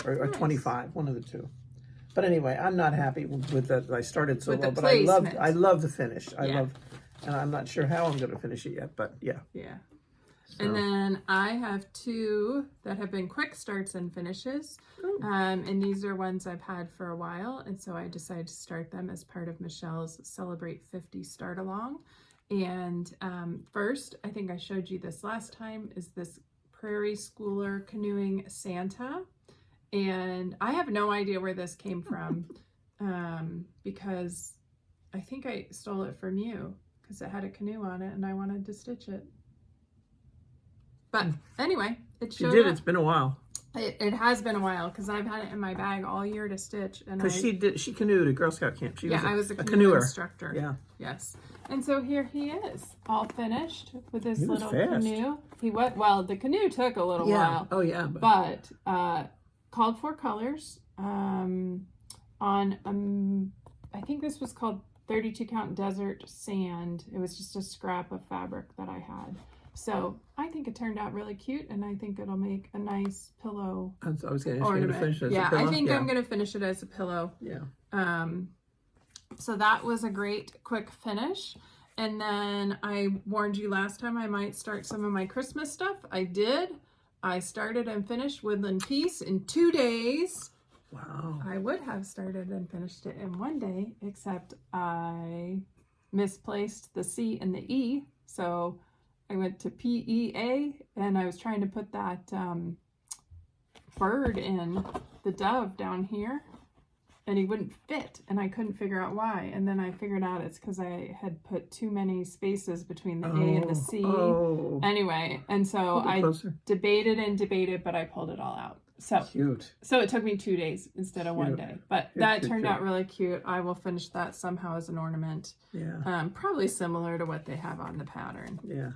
or 25, one of the two. But anyway, I'm not happy with that. I started so low, but I love the finish. And I'm not sure how I'm going to finish it yet, but yeah. Yeah. So. And then I have 2 that have been quick starts and finishes. And these are ones I've had for a while. And so I decided to start them as part of Michelle's Celebrate 50 Start Along. And first, I think I showed you this last time, is this Prairie Schooler Canoeing Santa. And I have no idea where this came from because I think I stole it from you because it had a canoe on it and I wanted to stitch it. But anyway, it showed up. It's been a while. It has been a while because I've had it in my bag all year to stitch. Because she canoed at Girl Scout camp. I was a canoe instructor. Yeah. Yes. And so here he is, all finished with his little canoe. The canoe took a little while. Oh yeah. But called for colors on I think this was called 32 count desert sand. It was just a scrap of fabric that I had. So I think it turned out really cute, and I think it'll make a nice pillow. I was going to finish it as a pillow. I think I'm going to finish it as a pillow. Yeah. So that was a great quick finish. And then I warned you last time I might start some of my Christmas stuff. I did. I started and finished Woodland Peace in 2 days. Wow. I would have started and finished it in 1 day, except I misplaced the C and the E. So I went to PEA, and I was trying to put that bird in, the dove down here, and he wouldn't fit, and I couldn't figure out why. And then I figured out it's because I had put too many spaces between the A and the C. Oh. Anyway, and so I debated and debated, but I pulled it all out. So cute. So it took me 2 days instead of 1 day, but that turned out really cute. I will finish that somehow as an ornament. Yeah. Probably similar to what they have on the pattern. Yeah.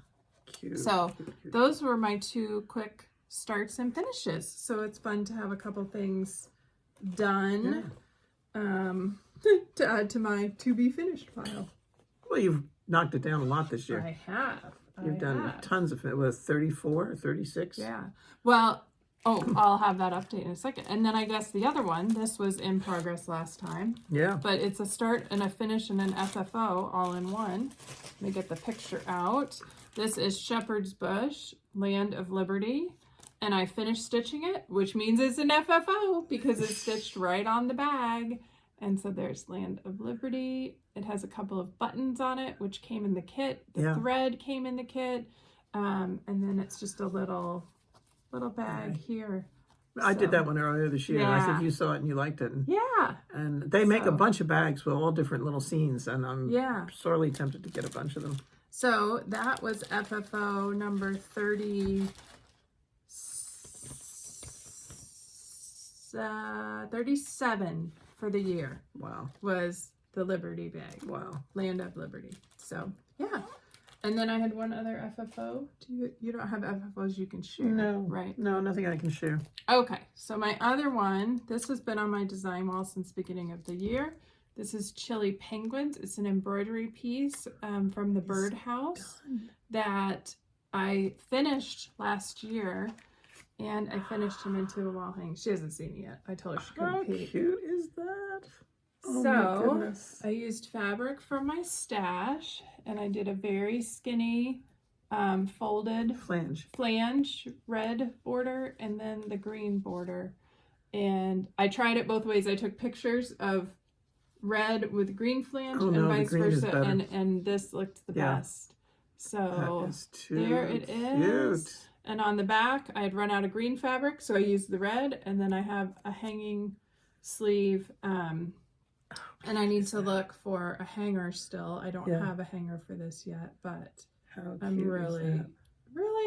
Cute. So those were my 2 quick starts and finishes. So it's fun to have a couple things done to add to my to be finished pile. Well, you've knocked it down a lot this year. I have. You've done tons of it. Was 34 or 36? Yeah. Well, I'll have that update in a second. And then I guess the other one, this was in progress last time. Yeah. But it's a start and a finish and an FFO all in one. Let me get the picture out. This is Shepherd's Bush, Land of Liberty. And I finished stitching it, which means it's an FFO because it's stitched right on the bag. And so there's Land of Liberty. It has a couple of buttons on it, which came in the kit. The thread came in the kit. And then it's just a little bag here. I did that one earlier this year. I think you saw it and you liked it. And, and they make a bunch of bags with all different little scenes, and I'm sorely tempted to get a bunch of them. So that was FFO number 37 for the year. Wow. Was the Liberty bag. Wow. Land of Liberty. So, yeah. And then I had one other FFO. You don't have FFOs you can share, right? No, nothing I can share. Okay, so my other one, this has been on my design wall since the beginning of the year. This is Chili Penguins. It's an embroidery piece from the birdhouse that I finished last year, and I finished him into a wall hang. She hasn't seen it yet. I told her she couldn't peek. How cute is that? Oh, so I used fabric from my stash, and I did a very skinny folded flange red border and then the green border. And I tried it both ways. I took pictures of red with green flange and vice versa, and this looked the best. So there it is. Cute. And on the back, I had run out of green fabric, so I used the red, and then I have a hanging sleeve. And I need to look for a hanger still. I don't have a hanger for this yet, but I'm really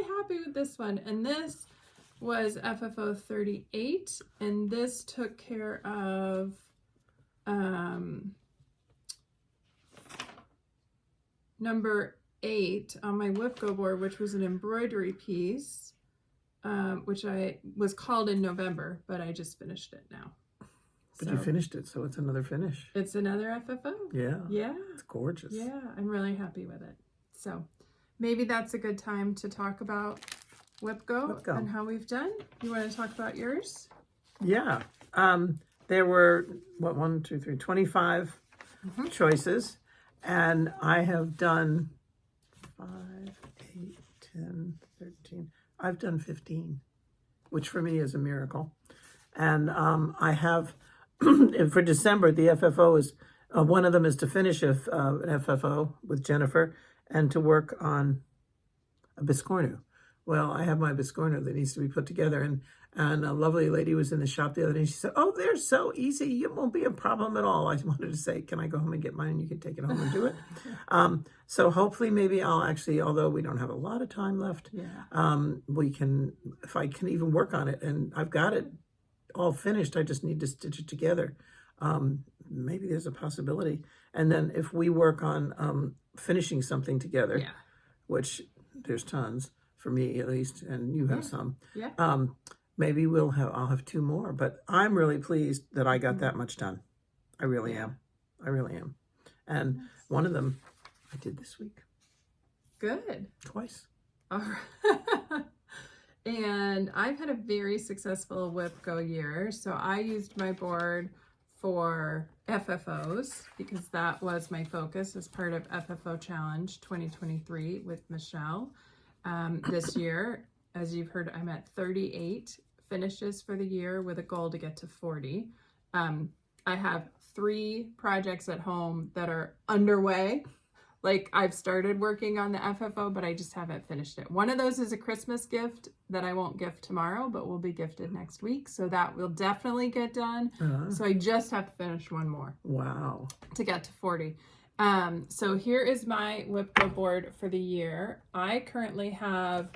happy with this one. And this was FFO 38, and this took care of number 8 on my Whipco board, which was an embroidery piece, which I was called in November, but I just finished it now. But you finished it, so it's another finish. It's another FFO. Yeah. Yeah. It's gorgeous. Yeah, I'm really happy with it. So maybe that's a good time to talk about Whipco and how we've done. You want to talk about yours? Yeah. There were, 25 choices, and I have done 5, 8, 10, 13. I've done 15, which for me is a miracle. And I have, for December, the FFO is, one of them is to finish an FFO with Jennifer and to work on a biscornu. Well, I have my biscornu that needs to be put together, and a lovely lady was in the shop the other day, and she said, "Oh, they're so easy. It won't be a problem at all." I wanted to say, "Can I go home and get mine and you can take it home and do it?" So hopefully maybe I'll actually, although we don't have a lot of time left, we can, if I can even work on it, and I've got it all finished, I just need to stitch it together. Maybe there's a possibility. And then if we work on finishing something together, which there's tons, for me at least, and you have some. Maybe I'll have 2 more, but I'm really pleased that I got that much done. I really am. I really am. And one of them I did this week. Good. Twice. All right. And I've had a very successful Whipco year. So I used my board for FFOs because that was my focus as part of FFO Challenge 2023 with Michelle. This year, as you've heard, I'm at 38 finishes for the year with a goal to get to 40. I have 3 projects at home that are underway. Like I've started working on the FFO, but I just haven't finished it. One of those is a Christmas gift that I won't gift tomorrow, but will be gifted next week. So that will definitely get done. So I just have to finish one more. Wow. To get to 40. So here is my WIPCO board for the year. I currently have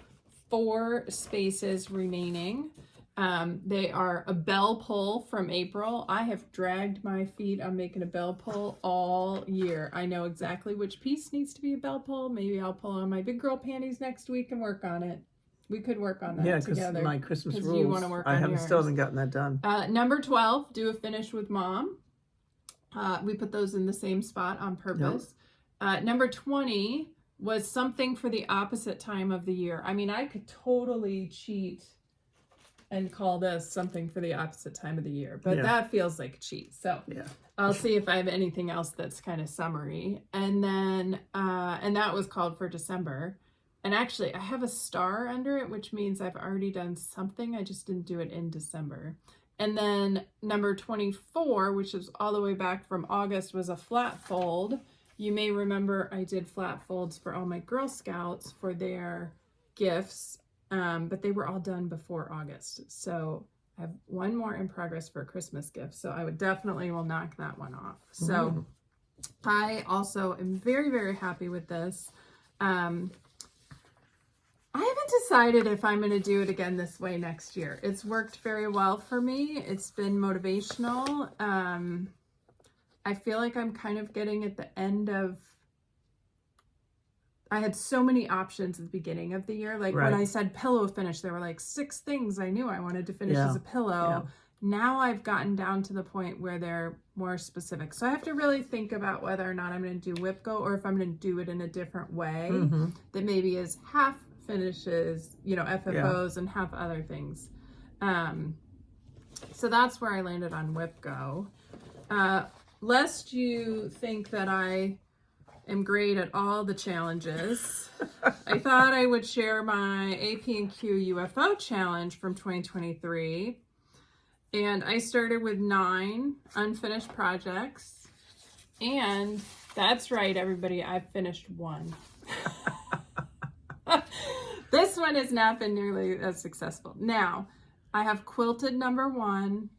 4 spaces remaining. They are a bell pull from April. I have dragged my feet on making a bell pull all year. I know exactly which piece needs to be a bell pull. Maybe I'll pull on my big girl panties next week and work on it. We could work on that together. Yeah, because my Christmas rules. You want to work on yours. Still haven't gotten that done. Number 12, do a finish with mom. We put those in the same spot on purpose. Yep. Number 20 was something for the opposite time of the year. I mean, I could totally cheat and call this something for the opposite time of the year, but that feels like a cheat. So I'll see if I have anything else that's kind of summary. And then, and that was called for December. And actually I have a star under it, which means I've already done something. I just didn't do it in December. And then number 24, which is all the way back from August, was a flat fold. You may remember I did flat folds for all my Girl Scouts for their gifts. But they were all done before August. So I have one more in progress for a Christmas gift. So I would definitely will knock that one off. So I also am very, very happy with this. I haven't decided if I'm going to do it again this way next year. It's worked very well for me. It's been motivational. I feel like I'm kind of getting at the end of, I had so many options at the beginning of the year. Like when I said pillow finish, there were like 6 things I knew I wanted to finish as a pillow. Now I've gotten down to the point where they're more specific. So I have to really think about whether or not I'm going to do WIPCO or if I'm going to do it in a different way that maybe is half finishes, you know, FFOs and half other things. So that's where I landed on WIPCO. Lest you think that I am great at all the challenges, I thought I would share my AP&Q UFO challenge from 2023. And I started with 9 unfinished projects. And that's right, everybody, I've finished 1. This one has not been nearly as successful. Now, I have quilted number 1.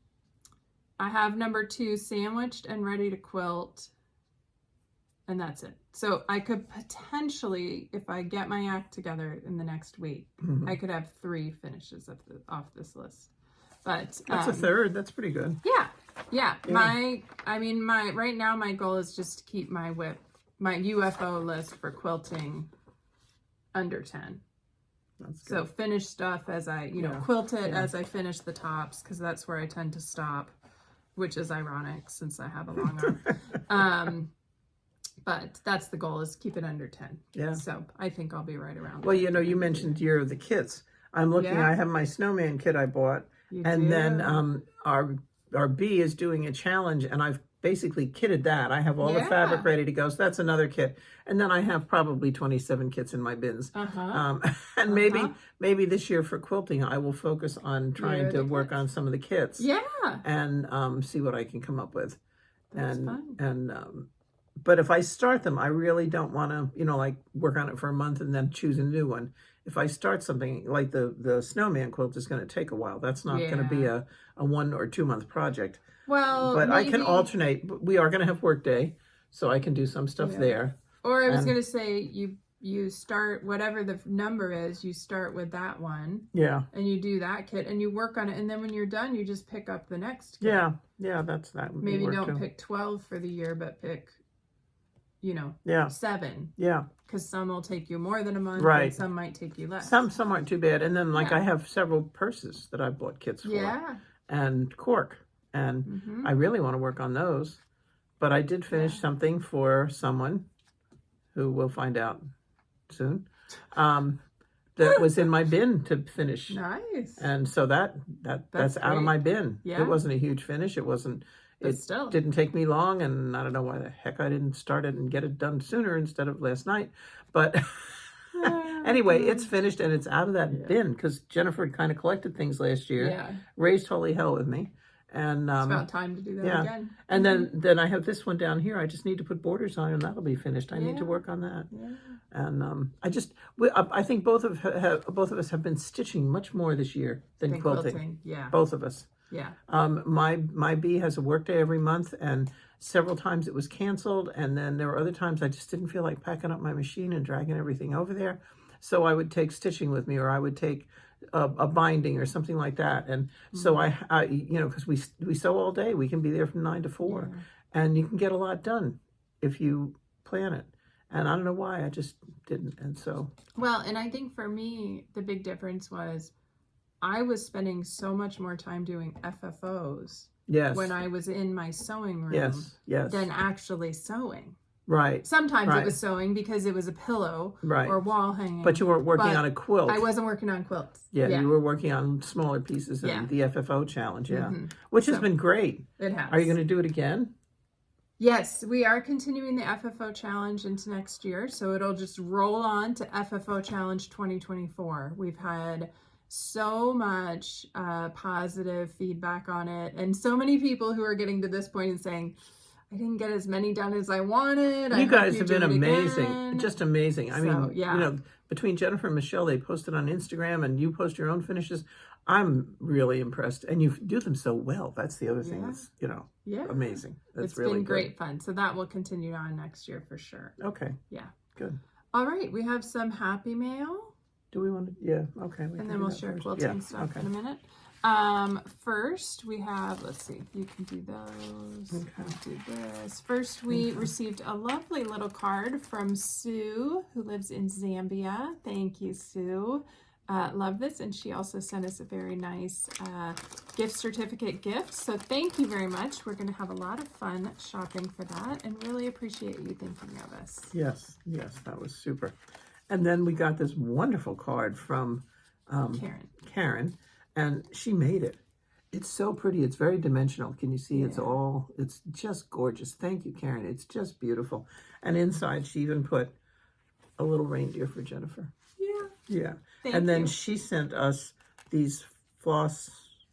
I have number 2 sandwiched and ready to quilt. And that's it. So I could potentially, if I get my act together in the next week, I could have 3 finishes off this list. But that's a third. That's pretty good. Yeah. Right now my goal is just to keep my UFO list for quilting under 10. That's good. So finish stuff as I, quilt it as I finish the tops, because that's where I tend to stop, which is ironic since I have a long arm. But that's the goal, is keep it under 10. Yeah. So I think I'll be right around. Well, you mentioned Year of the Kits. I'm looking, I have my snowman kit I bought. Then our bee is doing a challenge, and I've basically kitted that. I have all the fabric ready to go. So that's another kit. And then I have probably 27 kits in my bins. And maybe this year for quilting, I will focus on trying to work on some of the kits. Yeah. And see what I can come up with. That's fun. But if I start them, I really don't want to, like work on it for a month and then choose a new one. If I start something like the snowman quilt is going to take a while. That's not going to be a 1 or 2 month project. Well, but I can alternate. We are going to have work day, so I can do some stuff there. Or I was going to say you start whatever the number is. You start with that one. Yeah. And you do that kit and you work on it, and then when you're done, you just pick up the next kit. Yeah. That would maybe don't pick 12 for the year, but pick 7. Yeah. Because some will take you more than a month, and some might take you less. Some aren't too bad. And then I have several purses that I bought kits for. Yeah. And cork. And I really want to work on those. But I did finish something for someone who we'll find out soon. That was in my bin to finish. Nice. And so that's out of my bin. Yeah. It wasn't a huge finish. It wasn't But still. didn't take me long, and I don't know why the heck I didn't start it and get it done sooner instead of last night. But anyway, it's finished and it's out of that bin because Jennifer kind of collected things last year. Yeah. Raised holy hell with me. And it's about time to do that again. And then I have this one down here. I just need to put borders on, and that'll be finished. I need to work on that. Yeah. And I think both of us have been stitching much more this year than quilting. Yeah. Both of us. Yeah. My bee has a work day every month, and several times it was canceled, and then there were other times I just didn't feel like packing up my machine and dragging everything over there. So I would take stitching with me, or I would take a binding or something like that. And so I because we sew all day, we can be there from 9 to 4, and you can get a lot done if you plan it. And I don't know why I just didn't. And so and I think for me the big difference was I was spending so much more time doing FFOs when I was in my sewing room than actually sewing. Right. Sometimes it was sewing because it was a pillow or wall hanging. But you weren't working on a quilt. I wasn't working on quilts. Yeah, you were working on smaller pieces of the FFO challenge, which has been great. It has. Are you going to do it again? Yes, we are continuing the FFO challenge into next year. So it'll just roll on to FFO challenge 2024. We've had so much positive feedback on it, and so many people who are getting to this point and saying, I didn't get as many done as I wanted. You guys have been amazing. Just amazing. I mean, between Jennifer and Michelle, they posted on Instagram, and you post your own finishes. I'm really impressed. And you do them so well. That's the other thing that's, amazing. That's really been great fun. So that will continue on next year for sure. Okay. Yeah. Good. All right. We have some happy mail. Do we want to? Yeah. Okay. And then we'll share quilting stuff in a minute. First we have, let's see if you can do those. Okay. Do this. First we received a lovely little card from Sue, who lives in Zambia. Thank you, Sue. Love this. And she also sent us a very nice gift certificate gift. So thank you very much. We're going to have a lot of fun shopping for that, and really appreciate you thinking of us. Yes, that was super. And then we got this wonderful card from Karen. And she made it. It's so pretty. It's very dimensional. Can you see? It's just gorgeous. Thank you, Karen. It's just beautiful. And inside, she even put a little reindeer for Jennifer. Yeah. And then she sent us these floss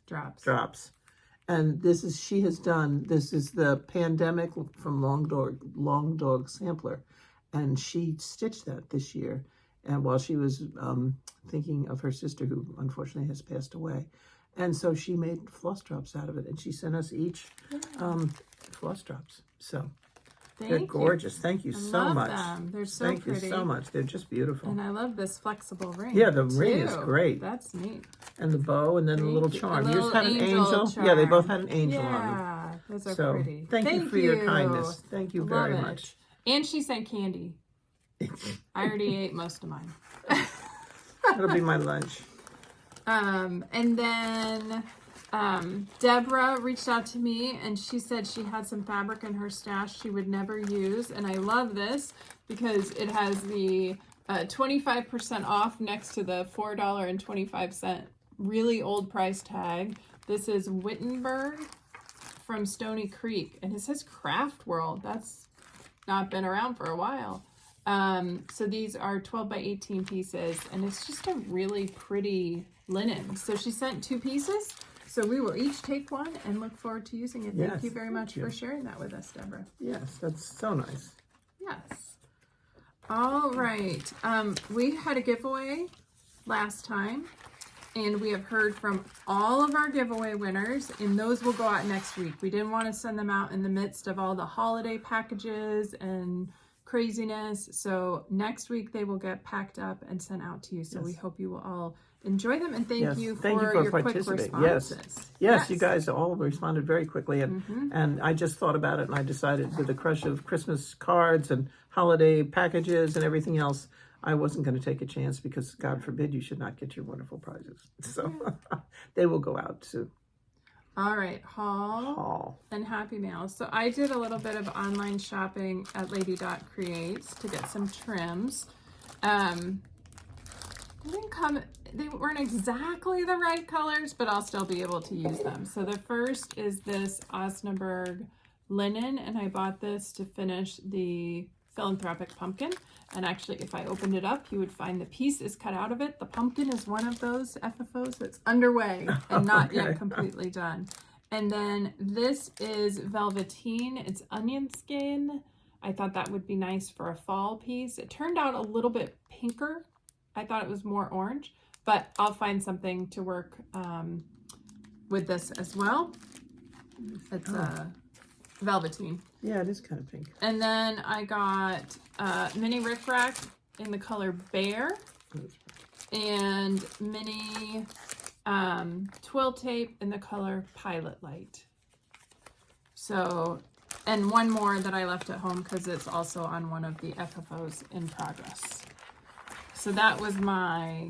drops. And this is the Pandemic from Long Dog Sampler. And she stitched that this year. And while she was thinking of her sister, who unfortunately has passed away. And so she made floss drops out of it. And she sent us each floss drops. So they're gorgeous. Thank you so much. Them. They're so pretty. Thank you so much. They're just beautiful. And I love this flexible ring. Yeah, the ring is great. That's neat. And the bow, and then the little charm. Yours had an angel. Charm. Yeah, they both had an angel on them. Yeah, those are pretty. Thank you for your kindness. Thank you very much. And she sent candy. I already ate most of mine. That'll be my lunch. And then Deborah reached out to me, and she said she had some fabric in her stash she would never use. And I love this because it has the 25% off next to the $4.25 really old price tag. This is Wittenberg from Stony Creek, and it says Craft World. That's not been around for a while. So these are 12 by 18 pieces, and it's just a really pretty linen. So she sent 2 pieces, so we will each take one and look forward to using it. Thank you very much for sharing that with us, Deborah. Yes, that's so nice. Yes. All right. We had a giveaway last time, and we have heard from all of our giveaway winners, and those will go out next week. We didn't want to send them out in the midst of all the holiday packages and craziness. So next week they will get packed up and sent out to you. So we hope you will all enjoy them, and thank you for your quick responses. Yes, you guys all responded very quickly, and I just thought about it, and I decided, with the crush of Christmas cards and holiday packages and everything else, I wasn't going to take a chance, because God forbid you should not get your wonderful prizes. So they will go out soon. All right, haul and happy mail. So I did a little bit of online shopping at Lady Dot Creates to get some trims. It didn't come they weren't exactly the right colors, but I'll still be able to use them. So the first is this Osnaburg linen, and I bought this to finish the philanthropic pumpkin. And actually, if I opened it up, you would find the piece is cut out of it. The pumpkin is one of those FFOs that's underway and not yet completely done. And then this is velveteen. It's onion skin. I thought that would be nice for a fall piece. It turned out a little bit pinker. I thought it was more orange, but I'll find something to work with this as well. It's velveteen. Yeah, it is kind of pink. And then I got mini Rick Rack in the color Bear and mini twill tape in the color Pilot Light. So, and one more that I left at home because it's also on one of the FFOs in progress. So that was my,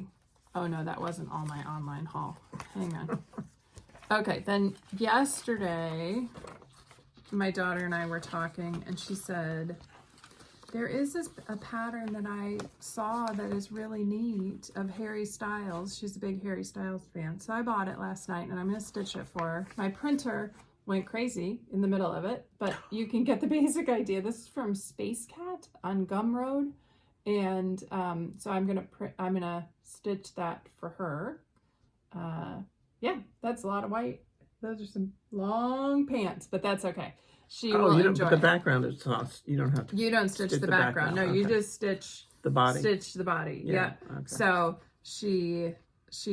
oh no, that wasn't all my online haul. Hang on. Okay, then yesterday, my daughter and I were talking, and she said, there is a pattern that I saw that is really neat of Harry Styles. She's a big Harry Styles fan. So I bought it last night, and I'm going to stitch it for her. My printer went crazy in the middle of it, but you can get the basic idea. This is from Space Cat on Gumroad. And so I'm gonna stitch that for her. Yeah, that's a lot of white. Those are some long pants, but that's okay. She will enjoy the background is soft. You don't have to. You don't stitch the background. No, you just stitch the body. Stitch the body. Yeah. Okay. So she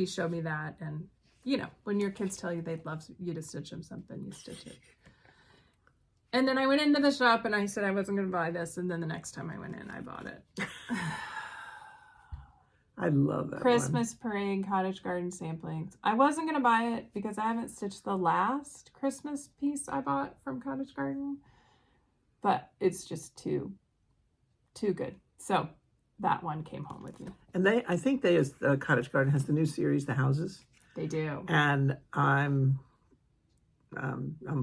showed me that, and you know, when your kids tell you they'd love you to stitch them something, you stitch it. And then I went into the shop and I said I wasn't going to buy this, and then the next time I went in, I bought it. I love that Christmas Parade Cottage Garden Samplings. I wasn't going to buy it because I haven't stitched the last Christmas piece I bought from Cottage Garden, but it's just too good. So that one came home with me. And I think Cottage Garden has the new series, The Houses. They do. And I'm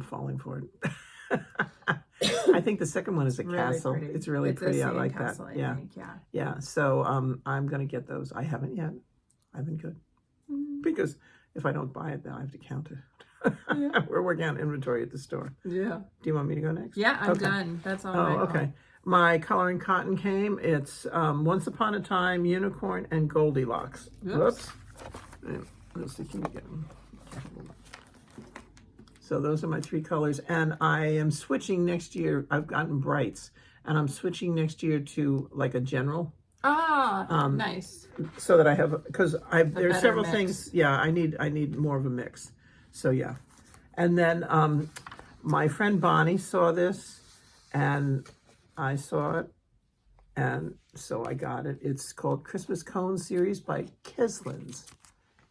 falling for it. I think the second one is a castle. Pretty. It's really pretty. I like that. Yeah. Yeah. So I'm gonna get those. I haven't yet. I've been good because if I don't buy it, then I have to count it. Yeah. We're working on inventory at the store. Yeah. Do you want me to go next? Yeah, I'm done. That's all. Oh, okay. My coloring cotton came. It's Once Upon a Time, Unicorn, and Goldilocks. Whoops. Let's see. Can we get them? So those are my three colors, and I am switching next year. I've gotten brights, and I'm switching next year to like a general. Nice. So that I have, because there's several mix. things. Yeah, I need more of a mix. So yeah, and then my friend Bonnie saw this, and I saw it, and so I got it. It's called Christmas Cone Series by Kislins,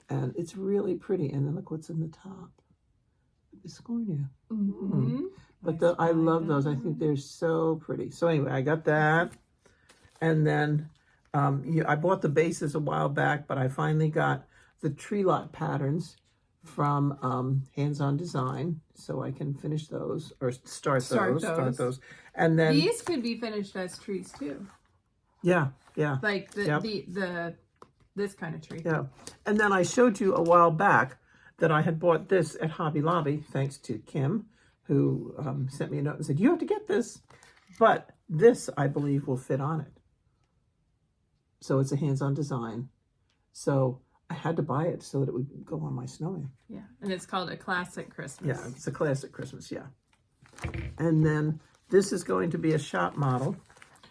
and it's really pretty. And then look what's in the top. Biscornia. But I love those. I think they're so pretty. So anyway, I got that, and then I bought the bases a while back, but I finally got the tree lot patterns from Hands On Design, so I can finish those or start those. And then these could be finished as trees too. Yeah. Like this kind of tree. Yeah, and then I showed you a while back that I had bought this at Hobby Lobby, thanks to Kim, who sent me a note and said, you have to get this. But this, I believe, will fit on it. So it's a hands-on design. So I had to buy it so that it would go on my snowman. Yeah, and it's called A Classic Christmas. Yeah, it's a classic Christmas, yeah. And then this is going to be a shop model.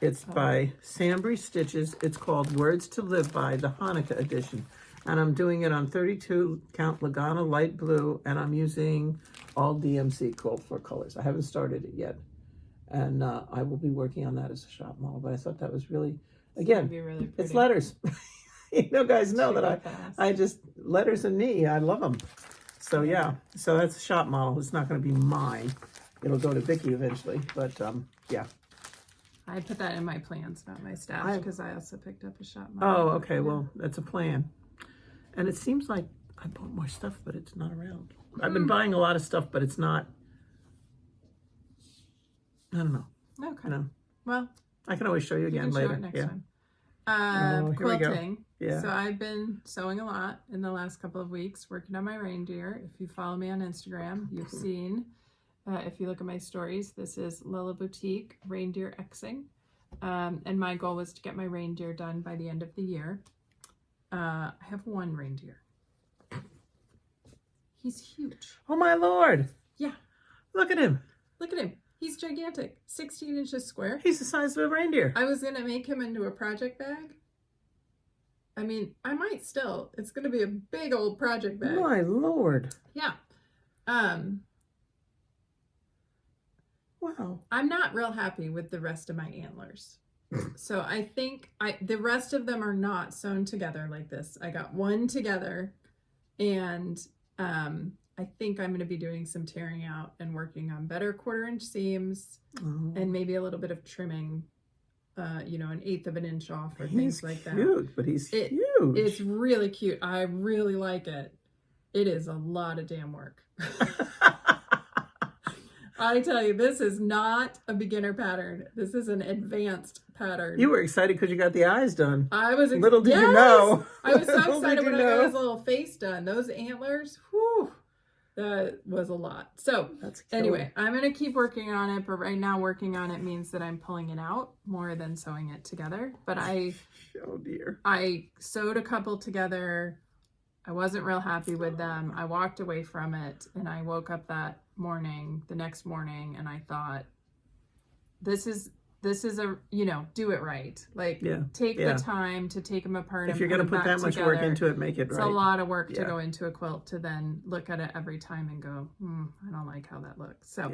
It's by Sambry Stitches. It's called Words to Live By, the Hanukkah edition. And I'm doing it on 32 count Lagana light blue, and I'm using all DMC Quilt for colors. I haven't started it yet, and I will be working on that as a shop model. But I thought that was really, again, really it's letters. Guys know that I just letters and me. I love them. So yeah, so that's a shop model. It's not going to be mine. It'll go to Vicky eventually, but yeah. I put that in my plans, not my stash, because I also picked up a shop model. Oh, okay. Well, that's a plan. And it seems like I bought more stuff, but it's not around. I've been buying a lot of stuff, but it's not. I don't know. Okay. No. Well, I can always show you again later. Show it next time. Here we go. Quilting. Yeah. So I've been sewing a lot in the last couple of weeks, working on my reindeer. If you follow me on Instagram, you've seen, if you look at my stories, this is Lila Boutique Reindeer Xing. And my goal was to get my reindeer done by the end of the year. I have one reindeer. He's huge. Oh my Lord. Yeah. Look at him. Look at him. He's gigantic. 16 inches square. He's the size of a reindeer. I was going to make him into a project bag. I mean, I might still. It's going to be a big old project bag. My Lord. Yeah. Wow. I'm not real happy with the rest of my antlers. So I think the rest of them are not sewn together like this. I got one together, and I think I'm going to be doing some tearing out and working on better 1/4 inch seams and maybe a little bit of trimming, you know, 1/8 of an inch off or things like that. Cute, but he's huge. It's really cute. I really like it. It is a lot of damn work. I tell you, this is not a beginner pattern. This is an advanced pattern. You were excited because you got the eyes done. I was little did you know. I was so excited when I got his little face done. Those antlers, whew, that was a lot. So anyway, I'm going to keep working on it, but right now working on it means that I'm pulling it out more than sewing it together. But oh dear. I sewed a couple together. I wasn't real happy with them. I walked away from it, and I woke up the next morning, and I thought, this is a, you know, do it right. Like, take the time to take them apart. If you're going to put that much work into it, make it right. It's a lot of work to go into a quilt to then look at it every time and go, I don't like how that looks. So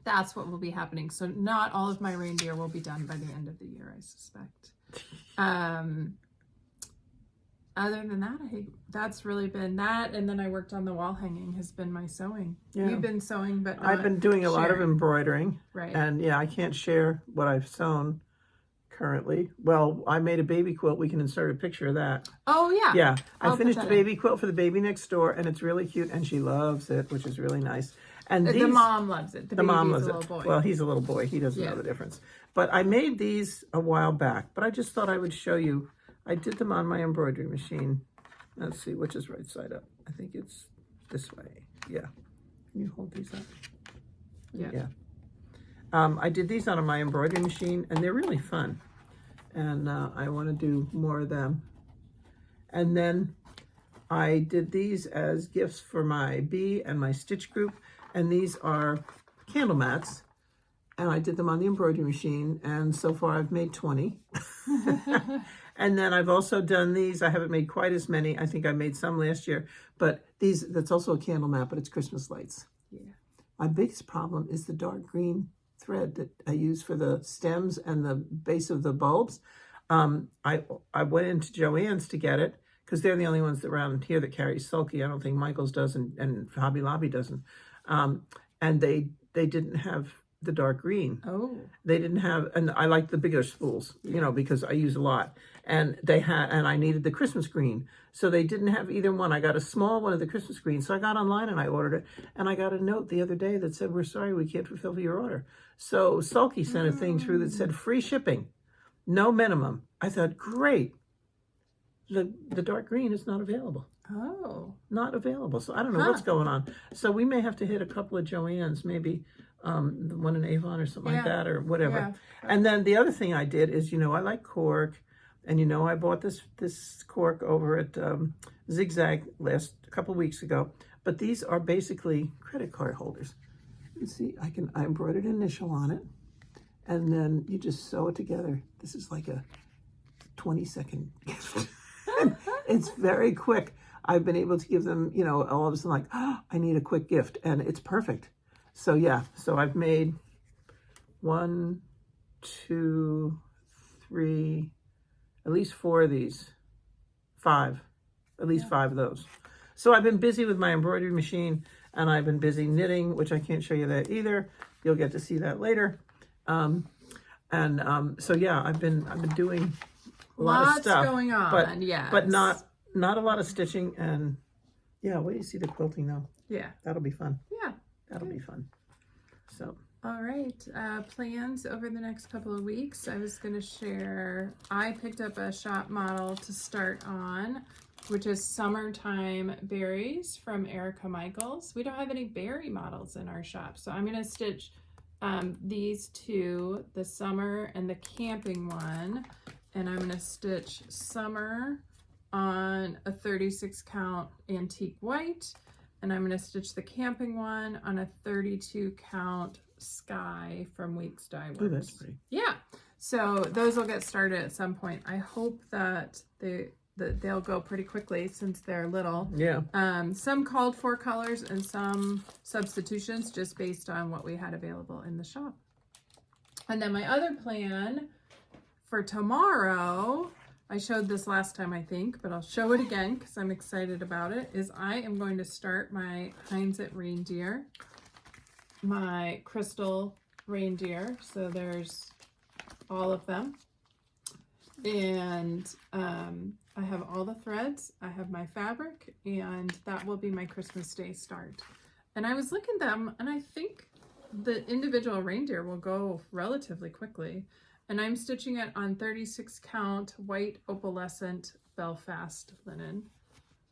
that's what will be happening. So not all of my reindeer will be done by the end of the year, I suspect. Other than that, that's really been that. And then I worked on the wall hanging has been my sewing. Yeah. You've been sewing, but not I've been doing a lot of embroidering. Right. And yeah, I can't share what I've sewn currently. Well, I made a baby quilt. We can insert a picture of that. Oh, yeah. Yeah. I finished a baby quilt for the baby next door, and it's really cute, and she loves it, which is really nice. And the mom loves it. The mom loves it. Boy. Well, he's a little boy. He doesn't know the difference. But I made these a while back, but I just thought I would show you. I did them on my embroidery machine. Let's see, which is right side up. I think it's this way. Yeah. Can you hold these up? Yeah. I did these on my embroidery machine, and they're really fun. And I want to do more of them. And then I did these as gifts for my bee and my stitch group. And these are candle mats. And I did them on the embroidery machine. And so far I've made 20. And then I've also done these. I haven't made quite as many. I think I made some last year. But that's also a candle mat, but it's Christmas lights. Yeah. My biggest problem is the dark green thread that I use for the stems and the base of the bulbs. I went into Joann's to get it because they're the only ones around here that carry Sulky. I don't think Michael's does and Hobby Lobby doesn't. And they didn't have the dark green. Oh. They didn't have, and I like the bigger spools, you know, because I use a lot. And and I needed the Christmas green. So they didn't have either one. I got a small one of the Christmas green. So I got online and I ordered it. And I got a note the other day that said, we're sorry, we can't fulfill your order. So Sulky sent a thing through that said free shipping, no minimum. I thought, great. The dark green is not available. Oh. Not available. So I don't know what's going on. So we may have to hit a couple of Joann's, maybe the one in Avon or something like that or whatever. Yeah. And then the other thing I did is, you know, I like cork. And, you know, I bought this cork over at Zigzag a couple of weeks ago. But these are basically credit card holders. You see, I embroidered an initial on it. And then you just sew it together. This is like a 20-second gift. It's very quick. I've been able to give them, you know, all of a sudden like, oh, I need a quick gift. And it's perfect. So, yeah. So I've made 1, 2, 3, at least 4 of these. 5. At least 5 of those. So I've been busy with my embroidery machine. And I've been busy knitting, which I can't show you that either. You'll get to see that later. So, yeah, I've been doing a lot of stuff. Lots going on, but not a lot of stitching, and yeah, wait till you see the quilting though. Yeah, that'll be fun. Yeah, that'll be fun. So All right, plans over the next couple of weeks. I was going to share, I picked up a shop model to start on, which is Summertime Berries from Erica Michaels. We don't have any berry models in our shop, so I'm going to stitch these two, the summer and the camping one, and I'm going to stitch summer on a 36 count antique white, and I'm going to stitch the camping one on a 32 count sky from Weeks Dye Works. Oh, that's pretty. Yeah, so those will get started at some point. I hope that they'll go pretty quickly since they're little. Yeah. Some called for colors and some substitutions just based on what we had available in the shop. And then my other plan for tomorrow, I showed this last time, I think, but I'll show it again because I'm excited about it, is I am going to start my Heinzit reindeer, my crystal reindeer. So there's all of them. And I have all the threads, I have my fabric, and that will be my Christmas Day start. And I was looking at them, and I think the individual reindeer will go relatively quickly. And I'm stitching it on 36 count white opalescent Belfast linen.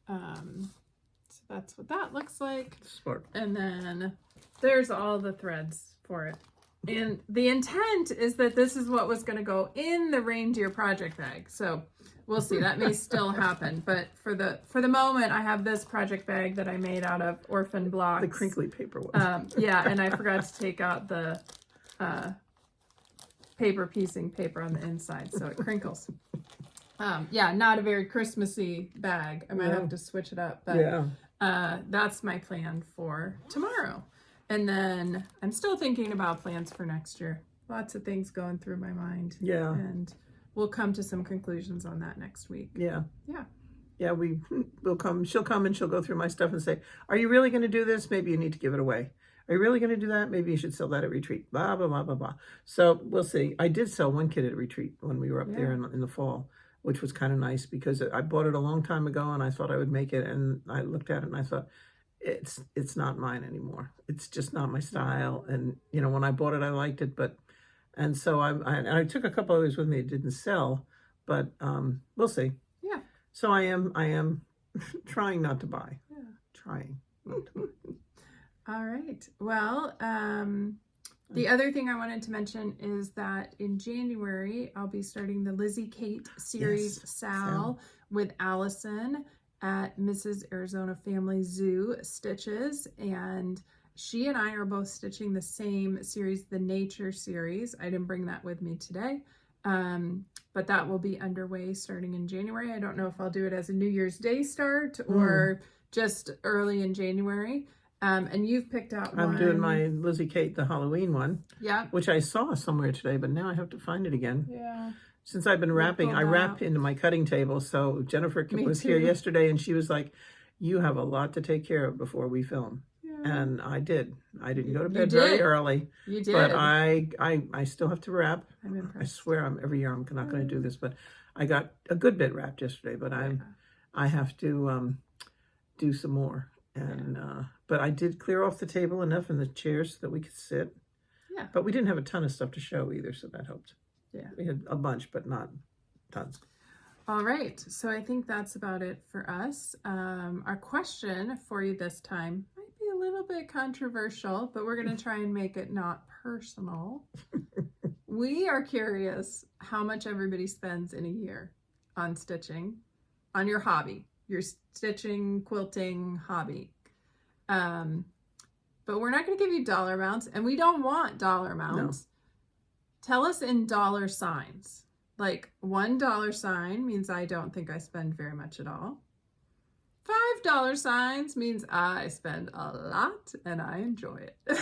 So that's what that looks like. Smart. And then there's all the threads for it. And the intent is that this is what was going to go in the reindeer project bag. So we'll see, that may still happen. But for the moment, I have this project bag that I made out of orphan blocks. The crinkly paper one. Yeah, and I forgot to take out the paper piecing paper on the inside, so it crinkles. Yeah, not a very Christmassy bag. I might have to switch it up, but yeah. That's my plan for tomorrow. And then I'm still thinking about plans for next year. Lots of things going through my mind. Yeah. And we'll come to some conclusions on that next week. Yeah. Yeah. Yeah, we'll come. She'll come and she'll go through my stuff and say, are you really going to do this? Maybe you need to give it away. Are you really going to do that? Maybe you should sell that at retreat. Blah, blah, blah, blah, blah. So we'll see. I did sell one kit at retreat when we were up there in the fall, which was kind of nice because I bought it a long time ago and I thought I would make it. And I looked at it and I thought, it's not mine anymore. It's just not my style. And, you know, when I bought it, I liked it. And so I took a couple others with me. It didn't sell, but we'll see. Yeah. So I am trying not to buy. Yeah. Trying not to buy. All right. Well, the other thing I wanted to mention is that in January, I'll be starting the Lizzie Kate series Sal with Allison at Mrs. Arizona Family Zoo Stitches. And she and I are both stitching the same series, the Nature series. I didn't bring that with me today, but that will be underway starting in January. I don't know if I'll do it as a New Year's Day start or just early in January. And you've picked out one. I'm doing my Lizzie Kate, the Halloween one. Yeah. Which I saw somewhere today, but now I have to find it again. Yeah. Since I've been wrapping, I wrap into my cutting table. So Jennifer was here yesterday and she was like, you have a lot to take care of before we film. Yeah. And I did. I didn't go to bed very early. You did. But I still have to wrap. I'm impressed. I swear every year I'm not going to do this, but I got a good bit wrapped yesterday, but I have to do some more. And but I did clear off the table enough and the chairs so that we could sit. Yeah. But we didn't have a ton of stuff to show either, so that helped. Yeah. We had a bunch, but not tons. All right. So I think that's about it for us. Our question for you this time might be a little bit controversial, but we're going to try and make it not personal. We are curious how much everybody spends in a year on stitching, on your hobby, your stitching, quilting hobby. But we're not going to give you dollar amounts, and we don't want dollar amounts. No. Tell us in dollar signs. Like $1 sign means I don't think I spend very much at all. $5 signs means I spend a lot and I enjoy it.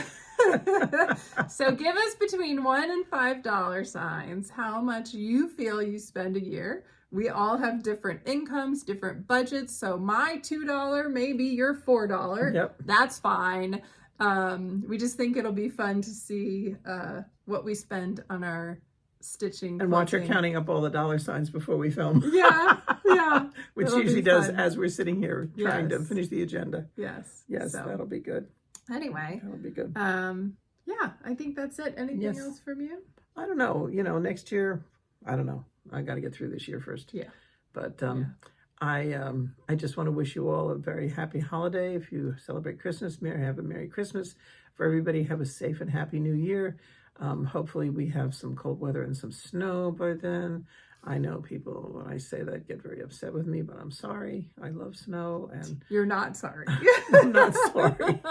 So give us between $1 and $5 signs how much you feel you spend a year. We all have different incomes, different budgets. So my $2 may be your $4. Yep. That's fine. We just think it'll be fun to see what we spend on our stitching. And watch her counting up all the dollar signs before we film. Yeah, yeah. Which usually does as we're sitting here trying to finish the agenda. Yes. Yes, so that'll be good. Anyway. That'll be good. Yeah, I think that's it. Anything Yes. else from you? I don't know. Next year, I don't know. I got to get through this year first. Yeah. But Yeah. I just want to wish you all a very happy holiday. If you celebrate Christmas, have a Merry Christmas. For everybody, have a safe and happy New Year. Hopefully we have some cold weather and some snow by then. I know people, when I say that, get very upset with me, but I'm sorry. I love snow, and You're not sorry. I'm not sorry.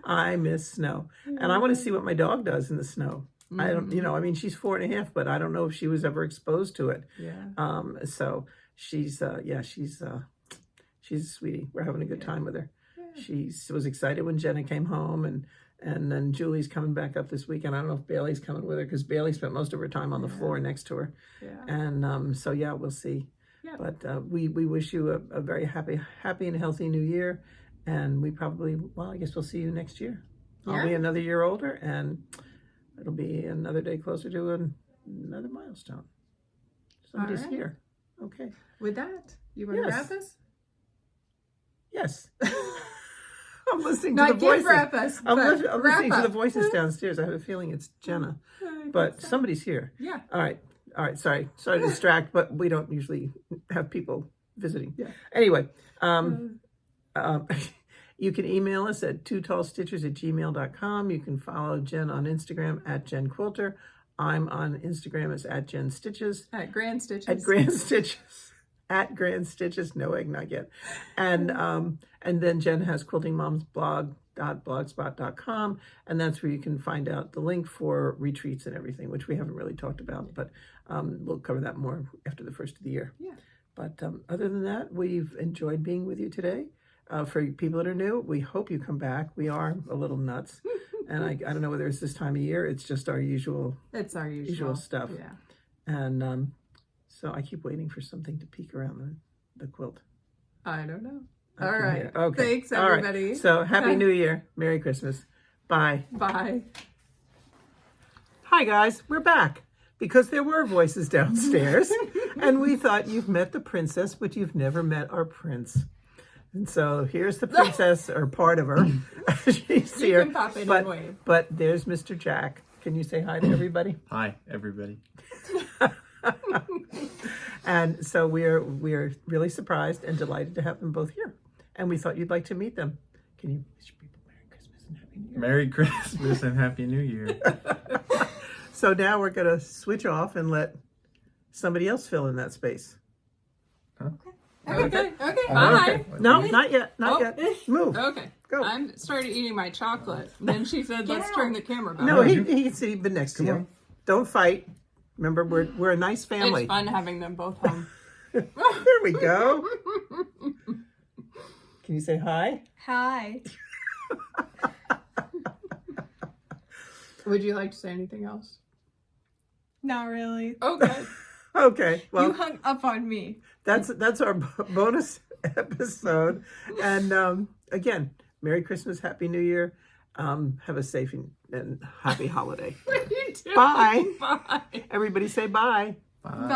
I miss snow, and I want to see what my dog does in the snow. I don't, I mean, she's 4.5, but I don't know if she was ever exposed to it. Yeah. So she's a sweetie. We're having a good time with her. Yeah. She was excited when Jenna came home, and then Julie's coming back up this weekend. I don't know if Bailey's coming with her because Bailey spent most of her time on the floor next to her. Yeah. And so yeah, we'll see. Yeah. But we wish you a very happy and healthy New Year, and we probably, well, I guess we'll see you next year. I'll be another year older, and it'll be another day closer to another milestone. Somebody's here. Okay. With that, you want to wrap us? Yes. I'm listening to the voices. Wrap us, I'm listening to the voices downstairs. I have a feeling it's Jenna, but somebody's here. Yeah. All right. Sorry to distract, but we don't usually have people visiting. Yeah. Anyway, you can email us at twotallstitchers@gmail.com. You can follow Jen on Instagram @JenQuilter. I'm on Instagram as @JenStitches. At Grand Stitches. At Grand Stitches. At Grand Stitches. No eggnog yet. And then Jen has quiltingmomsblog.blogspot.com, and that's where you can find out the link for retreats and everything, which we haven't really talked about, but we'll cover that more after the first of the year. Yeah. But other than that, we've enjoyed being with you today. For people that are new, we hope you come back. We are a little nuts. And I don't know whether it's this time of year. It's just our usual. It's our usual stuff. Yeah. And so I keep waiting for something to peek around the quilt. I don't know. All right. Okay. Thanks, everybody. Right. So Happy New Year. Merry Christmas. Bye. Bye. Hi, guys. We're back because there were voices downstairs. And we thought you've met the princess, but you've never met our prince. And so here's the princess, or part of her. She's here. You can pop in and wave. But there's Mr. Jack. Can you say hi to everybody? Hi, everybody. And so we're really surprised and delighted to have them both here. And we thought you'd like to meet them. Can you wish people Merry Christmas and Happy New Year? Merry Christmas and Happy New Year. So now we're going to switch off and let somebody else fill in that space. Huh? Okay. Oh, Bye. okay. No, not yet. Not Oh. yet. Move. Okay. Go. I started eating my chocolate. And then she said, let's turn the camera back. No, he can sit even next to you. on. Don't fight. Remember, we're a nice family. It's fun having them both home. There we go. Can you say hi? Hi. Would you like to say anything else? Not really. Okay. Okay. Well, You hung up on me. that's our bonus episode. And again, Merry Christmas, Happy New Year. Have a safe and happy holiday. What are you doing? Bye. Bye. Everybody say bye. Bye. Bye.